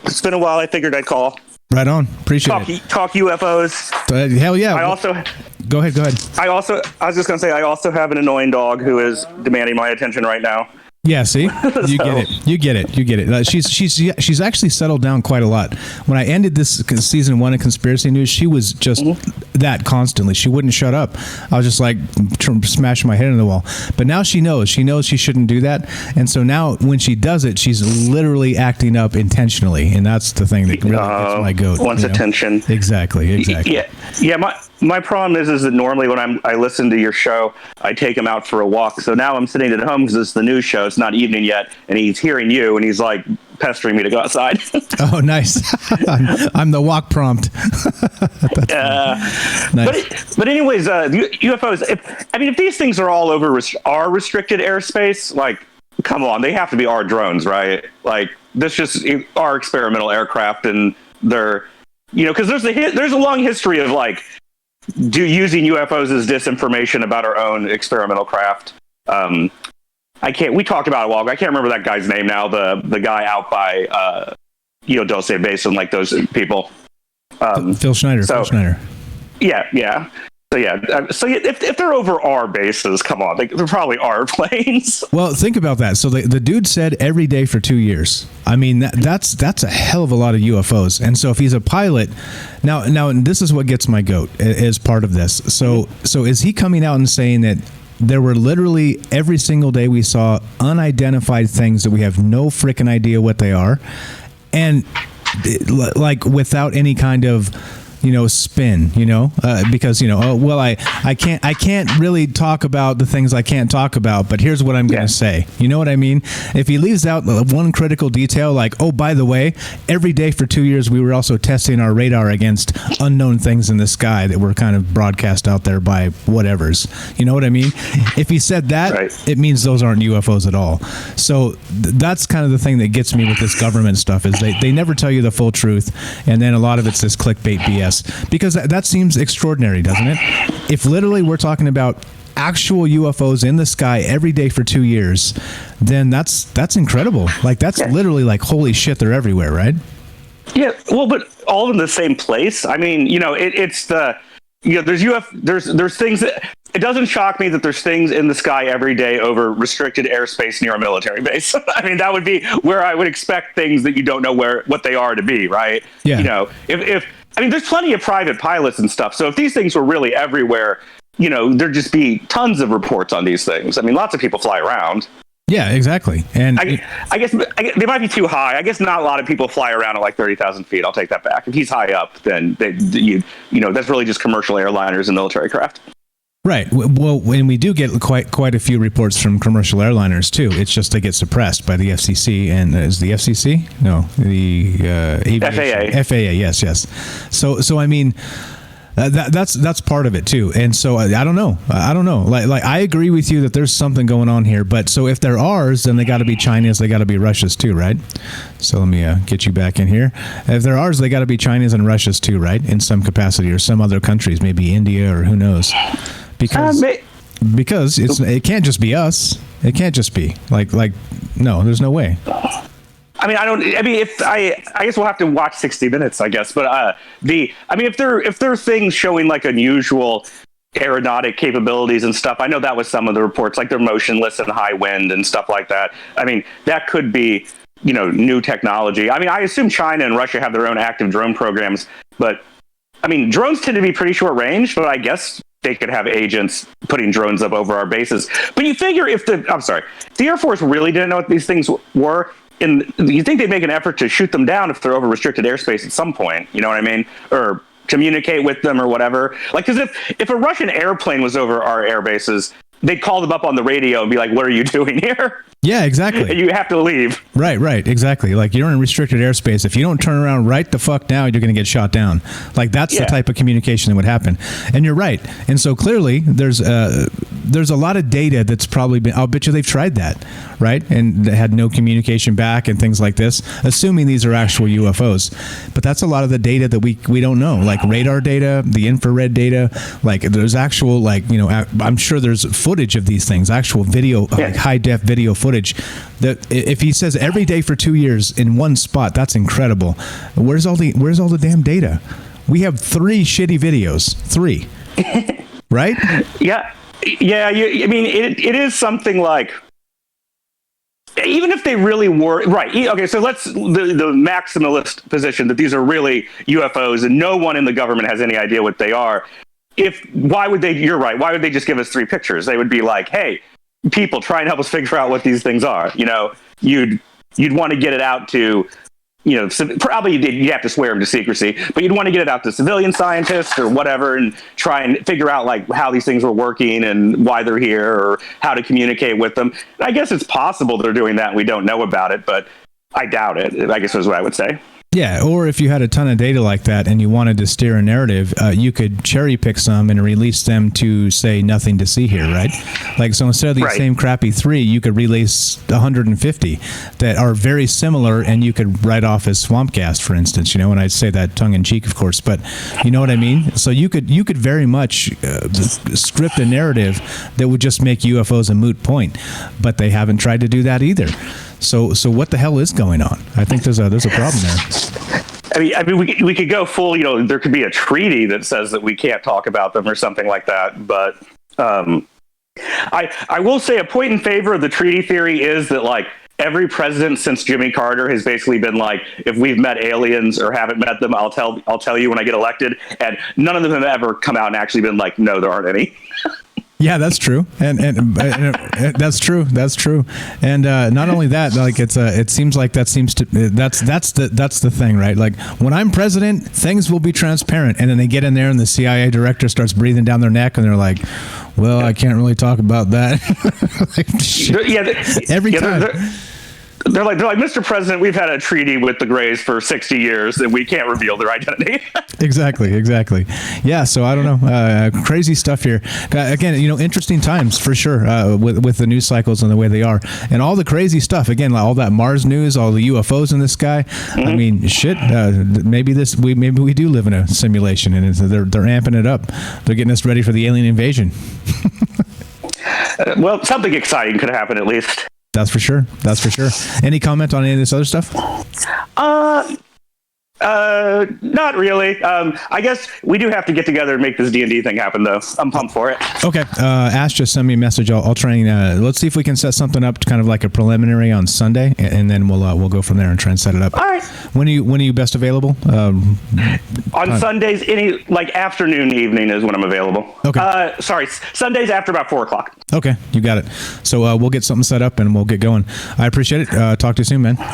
It's been a while. I figured I'd call. Right on. Appreciate it. Talk UFOs. Hell yeah. Go ahead. I was just going to say, I also have an annoying dog who is demanding my attention right now. Yeah, see? You get it. She's actually settled down quite a lot. When I ended this season 1 of Conspiracy News, she was just that constantly. She wouldn't shut up. I was just like smashing my head into the wall. But now she knows she shouldn't do that. And so now when she does it, she's literally acting up intentionally. And that's the thing that really gets my goat. Wants attention. Exactly. Yeah. My problem is that normally when I listen to your show, I take him out for a walk. So now I'm sitting at home because it's the news show. It's not evening yet, and he's hearing you, and he's like pestering me to go outside. Oh, nice! I'm the walk prompt. Nice. But anyways, UFOs. If these things are all over our restricted airspace, like, come on, they have to be our drones, right? Like, this just our experimental aircraft, and they're, because there's a long history of like. Using UFOs as disinformation about our own experimental craft. We talked about it a while ago. I can't remember that guy's name now. The guy out by Dulce Basin, like those people. Phil Schneider. Yeah. So if they're over our bases, come on, they're probably our planes. Well, think about that. So the dude said every day for 2 years. I mean, that's a hell of a lot of UFOs. And so if he's a pilot, now this is what gets my goat as part of this. So is he coming out and saying that there were literally every single day we saw unidentified things that we have no freaking idea what they are, and like without any kind of spin, because I can't really talk about the things I can't talk about, but here's what I'm going to say. You know what I mean? If he leaves out one critical detail, like, oh, by the way, every day for 2 years we were also testing our radar against unknown things in the sky that were kind of broadcast out there by whatevers. You know what I mean? If he said that, right, it means those aren't UFOs at all. So that's kind of the thing that gets me with this government stuff, is they never tell you the full truth, and then a lot of it's this clickbait BS, because that seems extraordinary, doesn't it? If literally we're talking about actual UFOs in the sky every day for 2 years, then that's incredible. Like, that's literally like, holy shit, they're everywhere, right? Yeah, well, but all in the same place. I mean, it's the, there's things that, it doesn't shock me that there's things in the sky every day over restricted airspace near a military base. I mean, that would be where I would expect things that you don't know what they are to be, right? Yeah. There's plenty of private pilots and stuff. So if these things were really everywhere, there'd just be tons of reports on these things. I mean, lots of people fly around. Yeah, exactly. And I guess they might be too high. I guess not a lot of people fly around at like 30,000 feet. I'll take that back. If he's high up, then that's really just commercial airliners and military craft. Right. Well, when we do get quite a few reports from commercial airliners too, it's just they get suppressed by the FCC and is the FCC? No, the FAA. FAA. Yes. So I mean, that's part of it too. And so I don't know. Like I agree with you that there's something going on here, but so if they're ours, then they got to be China's, they got to be Russia's too, right? So let me get you back in here. If they're ours, they got to be China's and Russia's too, right? In some capacity, or some other countries, maybe India or who knows. Because it can't just be us. It can't just be like no, there's no way. I guess we'll have to watch 60 Minutes, I guess. But if there are things showing like unusual aeronautic capabilities and stuff, I know that was some of the reports, like they're motionless and high wind and stuff like that. I mean, that could be, new technology. I mean, I assume China and Russia have their own active drone programs, but I mean, drones tend to be pretty short range, but I guess they could have agents putting drones up over our bases. But you figure if the Air Force really didn't know what these things were, and you think they'd make an effort to shoot them down if they're over restricted airspace at some point, you know what I mean? Or communicate with them or whatever. Like, because if a Russian airplane was over our air bases, they'd call them up on the radio and be like, what are you doing here? Yeah, exactly. You have to leave. Right, exactly. Like, you're in restricted airspace. If you don't turn around right the fuck now, you're going to get shot down. Like, that's the type of communication that would happen. And you're right. And so clearly, there's a lot of data that's probably been, I'll bet you they've tried that, right? And they had no communication back and things like this, assuming these are actual UFOs. But that's a lot of the data that we don't know, like radar data, the infrared data. Like, there's actual, I'm sure there's footage of these things, actual video, like high-def video footage. That if he says every day for 2 years in one spot, that's incredible. Where's all the damn data? We have 3 shitty videos. 3. Right? Yeah. It is something like, even if they really were right. Okay, so let's the maximalist position that these are really UFOs and no one in the government has any idea what they are. Why would they? You're right. Why would they just give us 3 pictures? They would be like, hey, people, try and help us figure out what these things are. You'd want to get it out to, probably you'd have to swear them to secrecy, but you'd want to get it out to civilian scientists or whatever and try and figure out like how these things were working and why they're here or how to communicate with them. I guess it's possible they're doing that and we don't know about it, but I doubt it, I guess is what I would say. Yeah, or if you had a ton of data like that and you wanted to steer a narrative, you could cherry pick some and release them to say nothing to see here, right? Like, so instead of these same crappy 3, you could release 150 that are very similar and you could write off as Swampcast, for instance, and I'd say that tongue in cheek, of course, but you know what I mean? So you could very much script a narrative that would just make UFOs a moot point, but they haven't tried to do that either. So what the hell is going on? I think there's a problem there. I mean, we could go full. There could be a treaty that says that we can't talk about them or something like that. But I will say a point in favor of the treaty theory is that like every president since Jimmy Carter has basically been like, if we've met aliens or haven't met them, I'll tell you when I get elected. And none of them have ever come out and actually been like, no, there aren't any. Yeah, that's true, and that's true. That's true, and not only that, like it seems like that's the thing, right? Like when I'm president, things will be transparent, and then they get in there, and the CIA director starts breathing down their neck, and they're like, "Well, I can't really talk about that." Every time. They're like, Mr. President, we've had a treaty with the Greys for 60 years, and we can't reveal their identity. Exactly. Yeah, so I don't know. Crazy stuff here. Again, interesting times for sure with the news cycles and the way they are. And all the crazy stuff. Again, all that Mars news, all the UFOs in the sky. Mm-hmm. I mean, shit, maybe we do live in a simulation, and they're amping it up. They're getting us ready for the alien invasion. Well, something exciting could happen at least. That's for sure. Any comment on any of this other stuff? Not really. I guess we do have to get together and make this D&D thing happen, though. I'm pumped for it. Okay. Ash just sent me a message. I'll try and let's see if we can set something up, kind of like a preliminary on Sunday, and then we'll go from there and try and set it up. All right. When are you best available? On Sundays, any afternoon, evening is when I'm available. Okay. Sorry, Sundays after about 4:00. Okay, you got it. So we'll get something set up and we'll get going. I appreciate it. Talk to you soon, man. All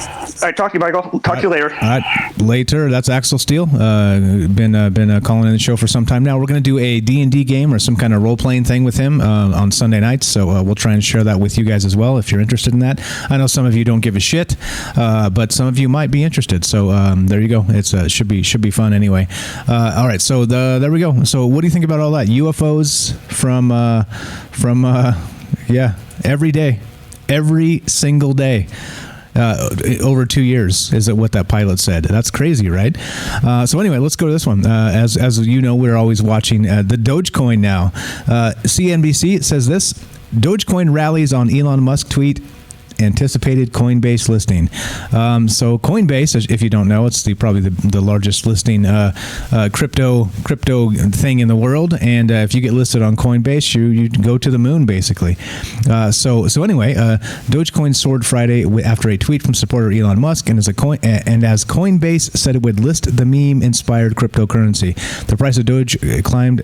right, talk to you, Michael. Talk to you later. All right, later. That's Axel Steele. Been calling in the show for some time now. We're going to do a D&D game or some kind of role-playing thing with him on Sunday nights. So we'll try and share that with you guys as well if you're interested in that. I know some of you don't give a shit, but some of you might be interested. So there you go. It's should be fun anyway. All right, so there we go. So what do you think about all that? UFOs from every day, every single day. Over 2 years is what that pilot said. That's crazy, right? So anyway, let's go to this one. As you know, we're always watching the Dogecoin now. CNBC says this: Dogecoin rallies on Elon Musk tweet. Anticipated Coinbase listing. So Coinbase, if you don't know, it's probably the largest listing crypto thing in the world. And if you get listed on Coinbase, you go to the moon basically. So anyway, Dogecoin soared Friday after a tweet from supporter Elon Musk, and as Coinbase said it would list the meme-inspired cryptocurrency. The price of Doge climbed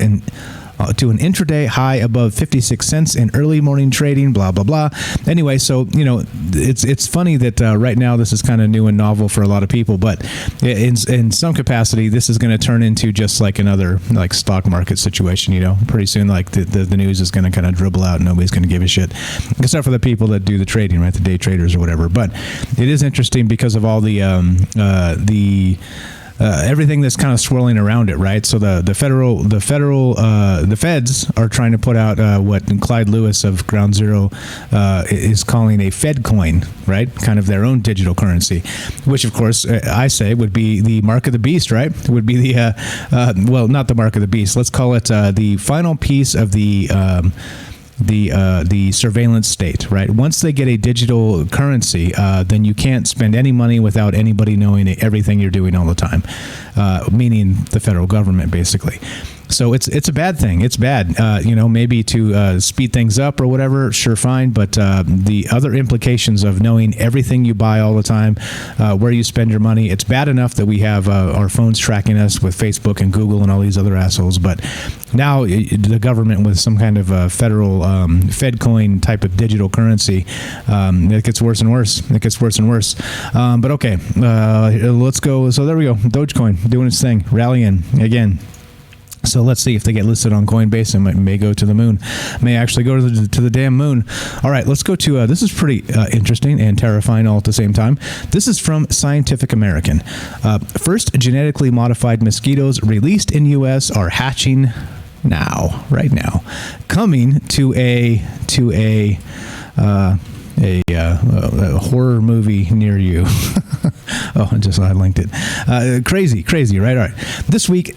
to an intraday high above 56 cents in early morning trading, blah, blah, blah. Anyway, so, it's funny that right now this is kind of new and novel for a lot of people, but in some capacity, this is going to turn into just like another stock market situation, Pretty soon, the news is going to kind of dribble out and nobody's going to give a shit, except for the people that do the trading, right? The day traders or whatever. But it is interesting because of all the everything that's kind of swirling around it, right? So the feds are trying to put out what Clyde Lewis of Ground Zero is calling a Fed coin, right? Kind of their own digital currency, which of course I say would be the mark of the beast, right? Would be the well, not the mark of the beast. Let's call it the final piece of the surveillance state, right? Once they get a digital currency, then you can't spend any money without anybody knowing everything you're doing all the time, meaning the federal government, basically. So it's a bad thing. It's bad, maybe to speed things up or whatever, sure, fine. But the other implications of knowing everything you buy all the time, where you spend your money, it's bad enough that we have our phones tracking us with Facebook and Google and all these other assholes. But now the government with some kind of federal Fed coin type of digital currency, it gets worse and worse. But okay, let's go. So there we go. Dogecoin doing its thing, rallying again. So let's see if they get listed on Coinbase and may go to the moon. May actually go to the damn moon. All right, let's go to, this is pretty interesting and terrifying all at the same time. This is from Scientific American. First genetically modified mosquitoes released in U.S. are hatching right now. Coming to a horror movie near you. I linked it. Crazy, right? All right. This week,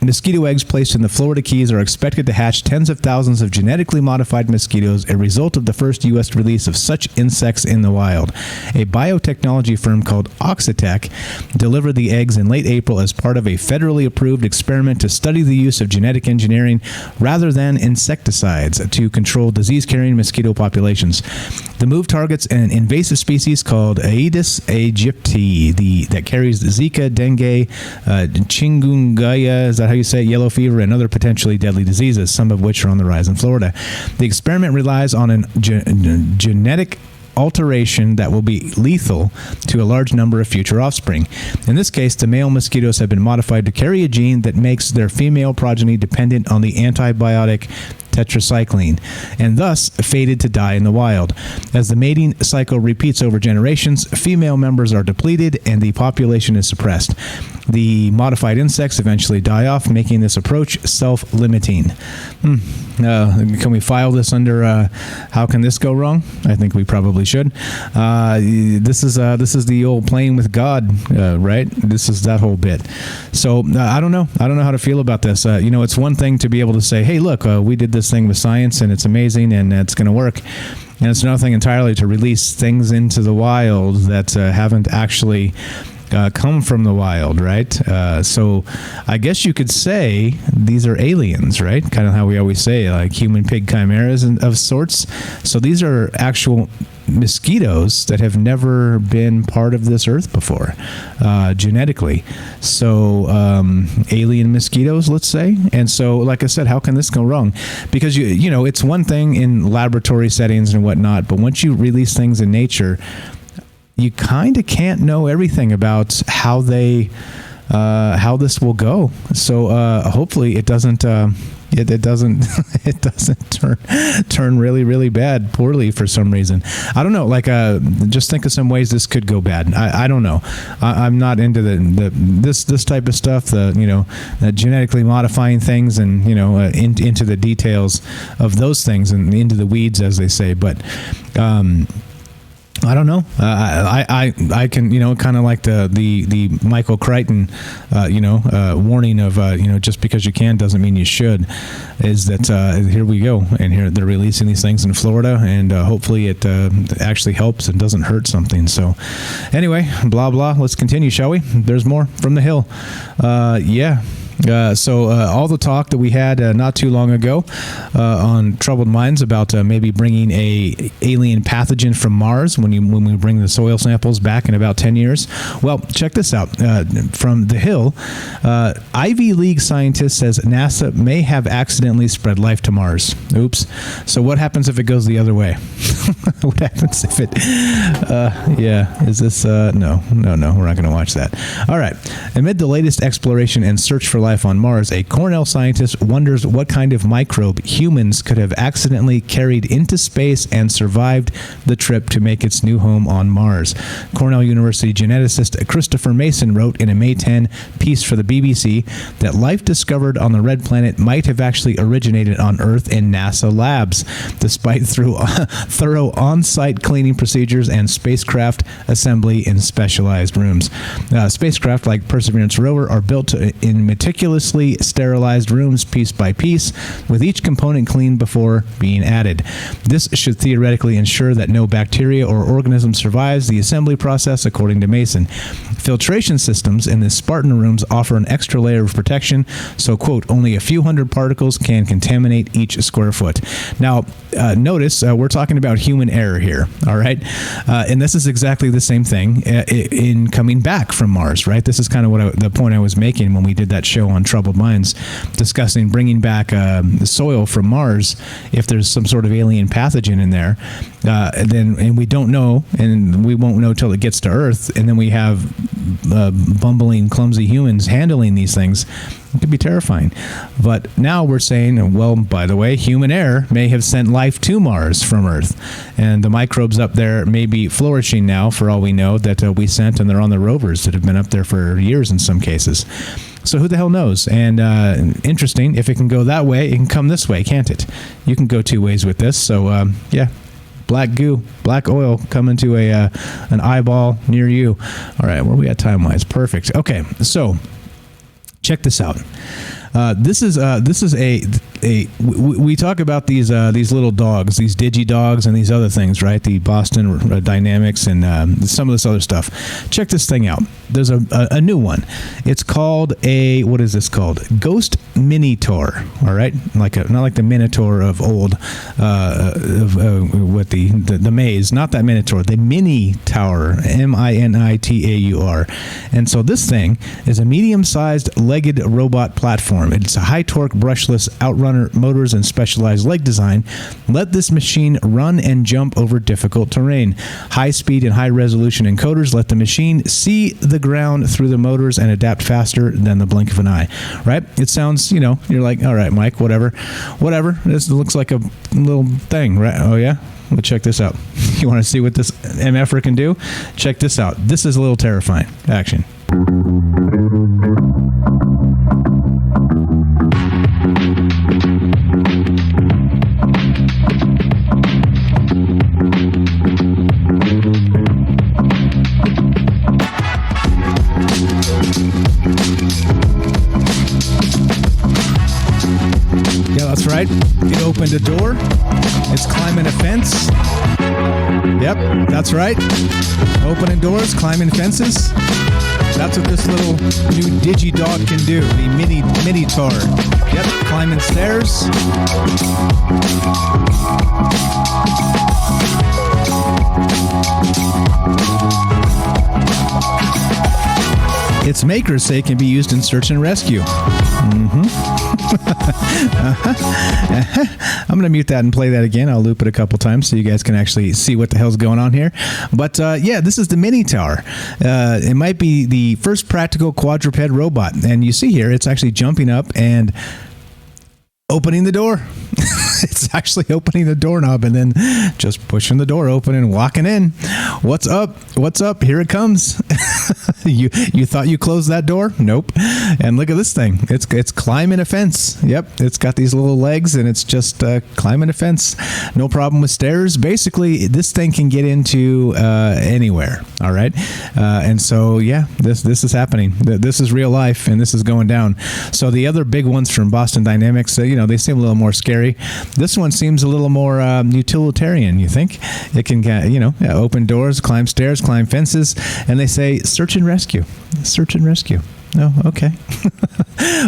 mosquito eggs placed in the Florida Keys are expected to hatch tens of thousands of genetically modified mosquitoes, a result of the first U.S. release of such insects in the wild. A biotechnology firm called Oxitec delivered the eggs in late April as part of a federally approved experiment to study the use of genetic engineering rather than insecticides to control disease-carrying mosquito populations. The move targets an invasive species called Aedes aegypti, that carries Zika, dengue, chikungunya, is that how you say it? Yellow fever, and other potentially deadly diseases, some of which are on the rise in Florida. The experiment relies on a genetic alteration that will be lethal to a large number of future offspring. In this case, the male mosquitoes have been modified to carry a gene that makes their female progeny dependent on the antibiotic tetracycline, and thus fated to die in the wild. As the mating cycle repeats over generations, female members are depleted and the population is suppressed. The modified insects eventually die off, making this approach self-limiting. Can we file this under how can this go wrong? I think we probably should. This is the old playing with God, right? This is that whole bit. So I don't know how to feel about this. It's one thing to be able to say, hey, look, we did this thing with science and it's amazing and it's going to work. And it's another thing entirely to release things into the wild that haven't actually come from the wild, right? So I guess you could say these are aliens, right? Kind of how we always say, like human pig chimeras of sorts. So these are actual mosquitoes that have never been part of this earth before, genetically. So alien mosquitoes, let's say. And so, like I said, how can this go wrong? Because it's one thing in laboratory settings and whatnot, but once you release things in nature, you kind of can't know everything about how this will go. So hopefully it doesn't it doesn't turn really, really bad, poorly for some reason. I don't know. Like just think of some ways this could go bad. I don't know. I'm not into this type of stuff. Genetically modifying things and into the details of those things and into the weeds, as they say. But I don't know. I can, kind of like the Michael Crichton, warning of, just because you can doesn't mean you should, is that here we go. And here they're releasing these things in Florida, and hopefully it actually helps and doesn't hurt something. So anyway, blah, blah. Let's continue, shall we? There's more from the Hill. Yeah. So all the talk that we had not too long ago on Troubled Minds about maybe bringing a alien pathogen from Mars when we bring the soil samples back in about 10 years. Well, check this out. From The Hill, Ivy League scientist says NASA may have accidentally spread life to Mars. Oops. So what happens if it goes the other way? What happens if it... is this... No, we're not going to watch that. All right. Amid the latest exploration and search for life on Mars, a Cornell scientist wonders what kind of microbe humans could have accidentally carried into space and survived the trip to make its new home on Mars. Cornell University geneticist Christopher Mason wrote in a May 10 piece for the BBC that life discovered on the red planet might have actually originated on Earth in NASA labs, despite thorough on-site cleaning procedures and spacecraft assembly in specialized rooms. Spacecraft like Perseverance rover are built in meticulously sterilized rooms piece by piece, with each component cleaned before being added. This should theoretically ensure that no bacteria or organism survives the assembly process, according to Mason. Filtration systems in the Spartan rooms offer an extra layer of protection, so, quote, only a few hundred particles can contaminate each square foot. Now, notice we're talking about human error here, all right? And this is exactly the same thing in coming back from Mars, right? This is kind of the point I was making when we did that show on Troubled Minds, discussing bringing back the soil from Mars. If there's some sort of alien pathogen in there, and we don't know, and we won't know till it gets to Earth, and then we have bumbling, clumsy humans handling these things. It could be terrifying. But now we're saying, well, by the way, human error may have sent life to Mars from Earth. And the microbes up there may be flourishing now, for all we know, that we sent, and they're on the rovers that have been up there for years in some cases. So who the hell knows? And interesting, if it can go that way, it can come this way, can't it? You can go two ways with this. So, yeah. Black goo, black oil coming to an eyeball near you. All right, where are we at time-wise? Perfect. Okay, so... check this out. This is we talk about these little dogs, these digi dogs, and these other things, right? The Boston Dynamics and some of this other stuff. Check this thing out. There's a new one. It's called what is this called? Ghost Minitor. All right, not like the Minitor of old, with the maze. Not that Minitor. The Minitor. Minitaur. And so this thing is a medium-sized legged robot platform. It's a high-torque, brushless outrunner, motors, and specialized leg design. Let this machine run and jump over difficult terrain. High-speed and high-resolution encoders let the machine see the ground through the motors and adapt faster than the blink of an eye. Right? It sounds, you're like, all right, Mike, whatever. This looks like a little thing, right? Oh, yeah? Well, check this out. You want to see what this MFer can do? Check this out. This is a little terrifying. Action. Yeah, that's right. It opened a door. It's climbing a fence. Yep, that's right. Opening doors, climbing fences. That's what this little new digi dog can do. The Minitor. Yep, climbing stairs. Its makers say it can be used in search and rescue. I'm going to mute that and play that again. I'll loop it a couple times so you guys can actually see what the hell's going on here. But this is the Minitor. It might be the first practical quadruped robot. And you see here, it's actually jumping up and opening the door. It's actually opening the doorknob and then just pushing the door open and walking in. What's up? What's up? Here it comes. You thought you closed that door? Nope. And look at this thing. It's climbing a fence. Yep. It's got these little legs and it's just climbing a fence. No problem with stairs. Basically, this thing can get into anywhere. All right. And so, yeah, this is happening. This is real life and this is going down. So the other big ones from Boston Dynamics, they seem a little more scary. This one seems a little more utilitarian, you think? It can, open doors, climb stairs, climb fences, and they say search and rescue. Search and rescue. Oh, okay.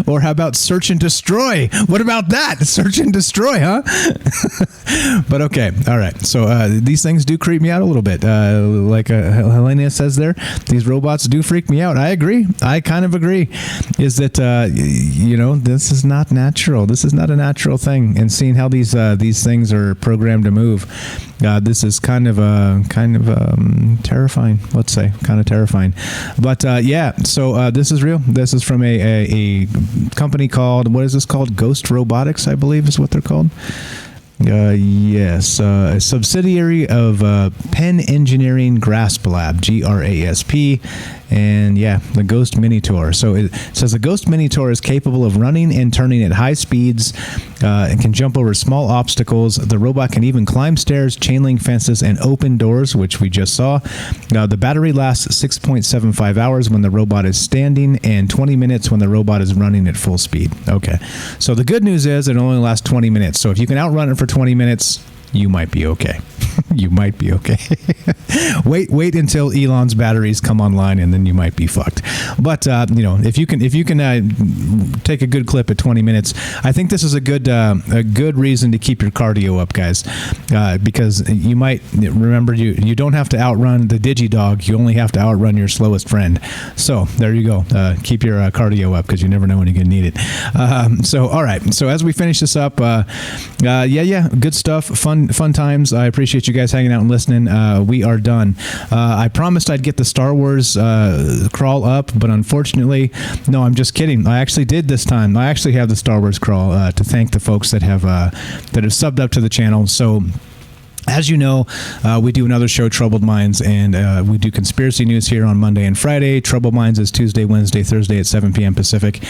Or how about search and destroy? What about that? Search and destroy, huh? But okay. All right. So these things do creep me out a little bit. Like Helena says there, these robots do freak me out. I agree. I kind of agree. Is that, this is not natural. This is not a natural thing. And seeing how these things are programmed to move, this is kind of terrifying. Let's say kind of terrifying. But so this is real. This is from a company called, what is this called? Ghost Robotics, I believe is what they're called. Yes, a subsidiary of Penn Engineering Grasp Lab, GRASP, and the Ghost Minitor. So it says the Ghost Minitor is capable of running and turning at high speeds and can jump over small obstacles. The robot can even climb stairs, chain link fences, and open doors, which we just saw. The battery lasts 6.75 hours when the robot is standing and 20 minutes when the robot is running at full speed. Okay, so the good news is it only lasts 20 minutes. So if you can outrun it for 20 minutes, you might be okay. You might be okay. Wait until Elon's batteries come online, and then you might be fucked. But if you can take a good clip at 20 minutes, I think this is a good reason to keep your cardio up, guys. Because you might remember you don't have to outrun the DigiDog. You only have to outrun your slowest friend. So there you go. Keep your cardio up because you never know when you're gonna need it. So all right. So as we finish this up, good stuff. Fun times. I appreciate you guys hanging out and listening. We are done. I promised I'd get the Star Wars crawl up, but unfortunately, no, I'm just kidding. I actually did this time. I actually have the Star Wars crawl to thank the folks that have subbed up to the channel. So As you know, we do another show, Troubled Minds, and we do conspiracy news here on Monday and Friday. Troubled Minds is Tuesday, Wednesday, Thursday at 7 p.m. Pacific.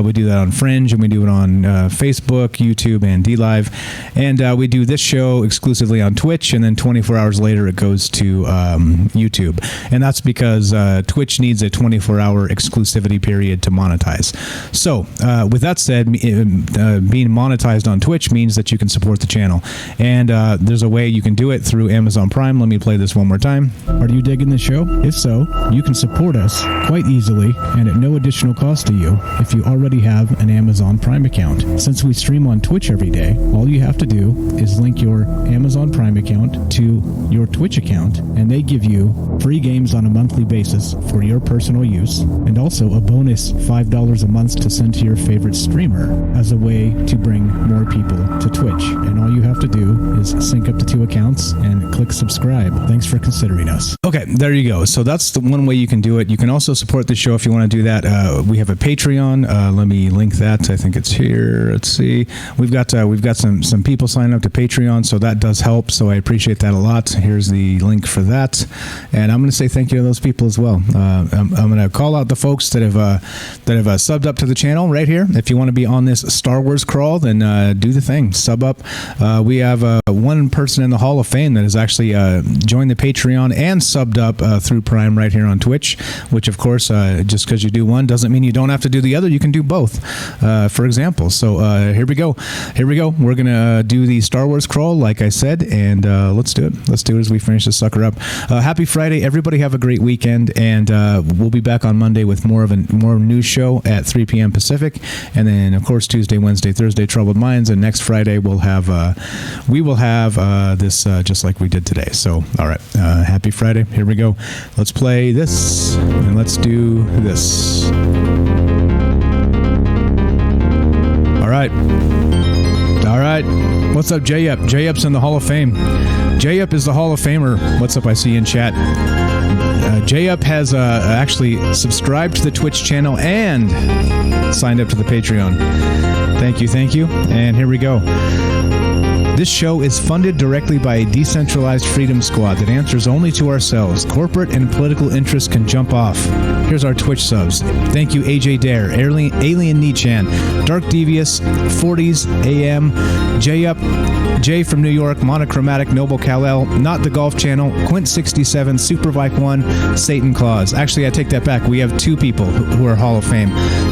We do that on Fringe, and we do it on Facebook, YouTube, and DLive. And we do this show exclusively on Twitch, and then 24 hours later it goes to YouTube. And that's because Twitch needs a 24-hour exclusivity period to monetize. So, with that said, being monetized on Twitch means that you can support the channel. And there's a way you can do it through Amazon Prime. Let me play this one more time. Are you digging the show? If so, you can support us quite easily and at no additional cost to you if you already have an Amazon Prime account. Since we stream on Twitch every day, all you have to do is link your Amazon Prime account to your Twitch account, and they give you free games on a monthly basis for your personal use, and also a bonus $5 a month to send to your favorite streamer as a way to bring more people to Twitch. And all you have to do is sync up to 2 accounts and click subscribe. Thanks for considering us. Okay, there you go. So that's the one way you can do it. You can also support the show if you want to do that. We have a Patreon. Let me link that. I think it's here. Let's see. We've got some people signing up to Patreon, so that does help. So I appreciate that a lot. Here's the link for that, and I'm going to say thank you to those people as well. I'm going to call out the folks that have subbed up to the channel right here. If you want to be on this Star Wars crawl, then do the thing. Sub up. We have one person in the Hall of Fame that has actually joined the Patreon and subbed up through Prime right here on Twitch, which of course just because you do one doesn't mean you don't have to do the other. You can do both, for example. So here we go. We're gonna do the Star Wars crawl like I said, and let's do it as we finish this sucker up. Happy Friday, everybody. Have a great weekend, and we'll be back on Monday with more news show at 3 p.m. Pacific, and then of course Tuesday, Wednesday, Thursday, Troubled Minds, and next Friday we will have this just like we did today. So, all right, happy Friday. Here we go. Let's play this, and let's do this. All right. What's up, J-Up? J-Up's in the Hall of Fame. J-Up is the Hall of Famer. What's up? I see in chat. J-Up has actually subscribed to the Twitch channel and signed up to the Patreon. Thank you. And here we go. This show is funded directly by a decentralized freedom squad that answers only to ourselves. Corporate and political interests can jump off. Here's our Twitch subs. Thank you, AJ Dare, Alien Nichan, Dark Devious, 40s AM, J-Up, Jay from New York, Monochromatic, Noble Kal-El, Not the Golf Channel, Quint67, Super Vike 1, Satan Claus. Actually, I take that back. We have 2 people who are Hall of Fame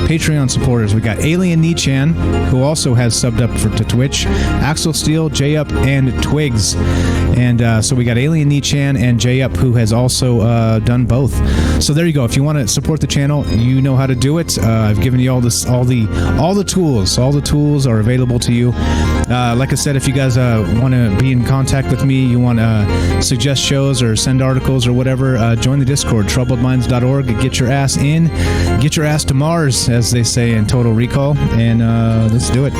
Patreon supporters. We got Alien Nichan, who also has subbed up to Twitch, Axel Steele, J-Up, and Twigs. And so we got Alien Nichan and J-Up, who has also done both. So there you go. If you want to support the channel, you know how to do it. I've given you all the tools. All the tools are available to you. Like I said, if you guys want to be in contact with me, you want to suggest shows or send articles or whatever, join the Discord, troubledminds.org. Get your ass in. Get your ass to Mars, as they say in Total Recall. And let's do it.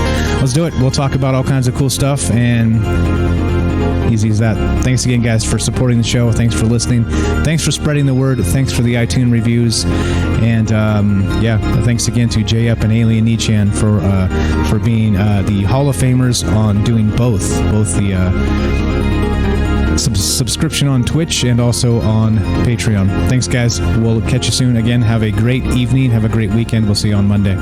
We'll talk about all kinds of cool stuff, and easy as that. Thanks again, guys, for supporting the show. Thanks for listening. Thanks for spreading the word. Thanks for the iTunes reviews. And thanks again to J-Up and Alien Nichan for being the Hall of Famers on doing both the subscription on Twitch and also on Patreon. Thanks, guys. We'll catch you soon. Again, have a great evening. Have a great weekend. We'll see you on Monday.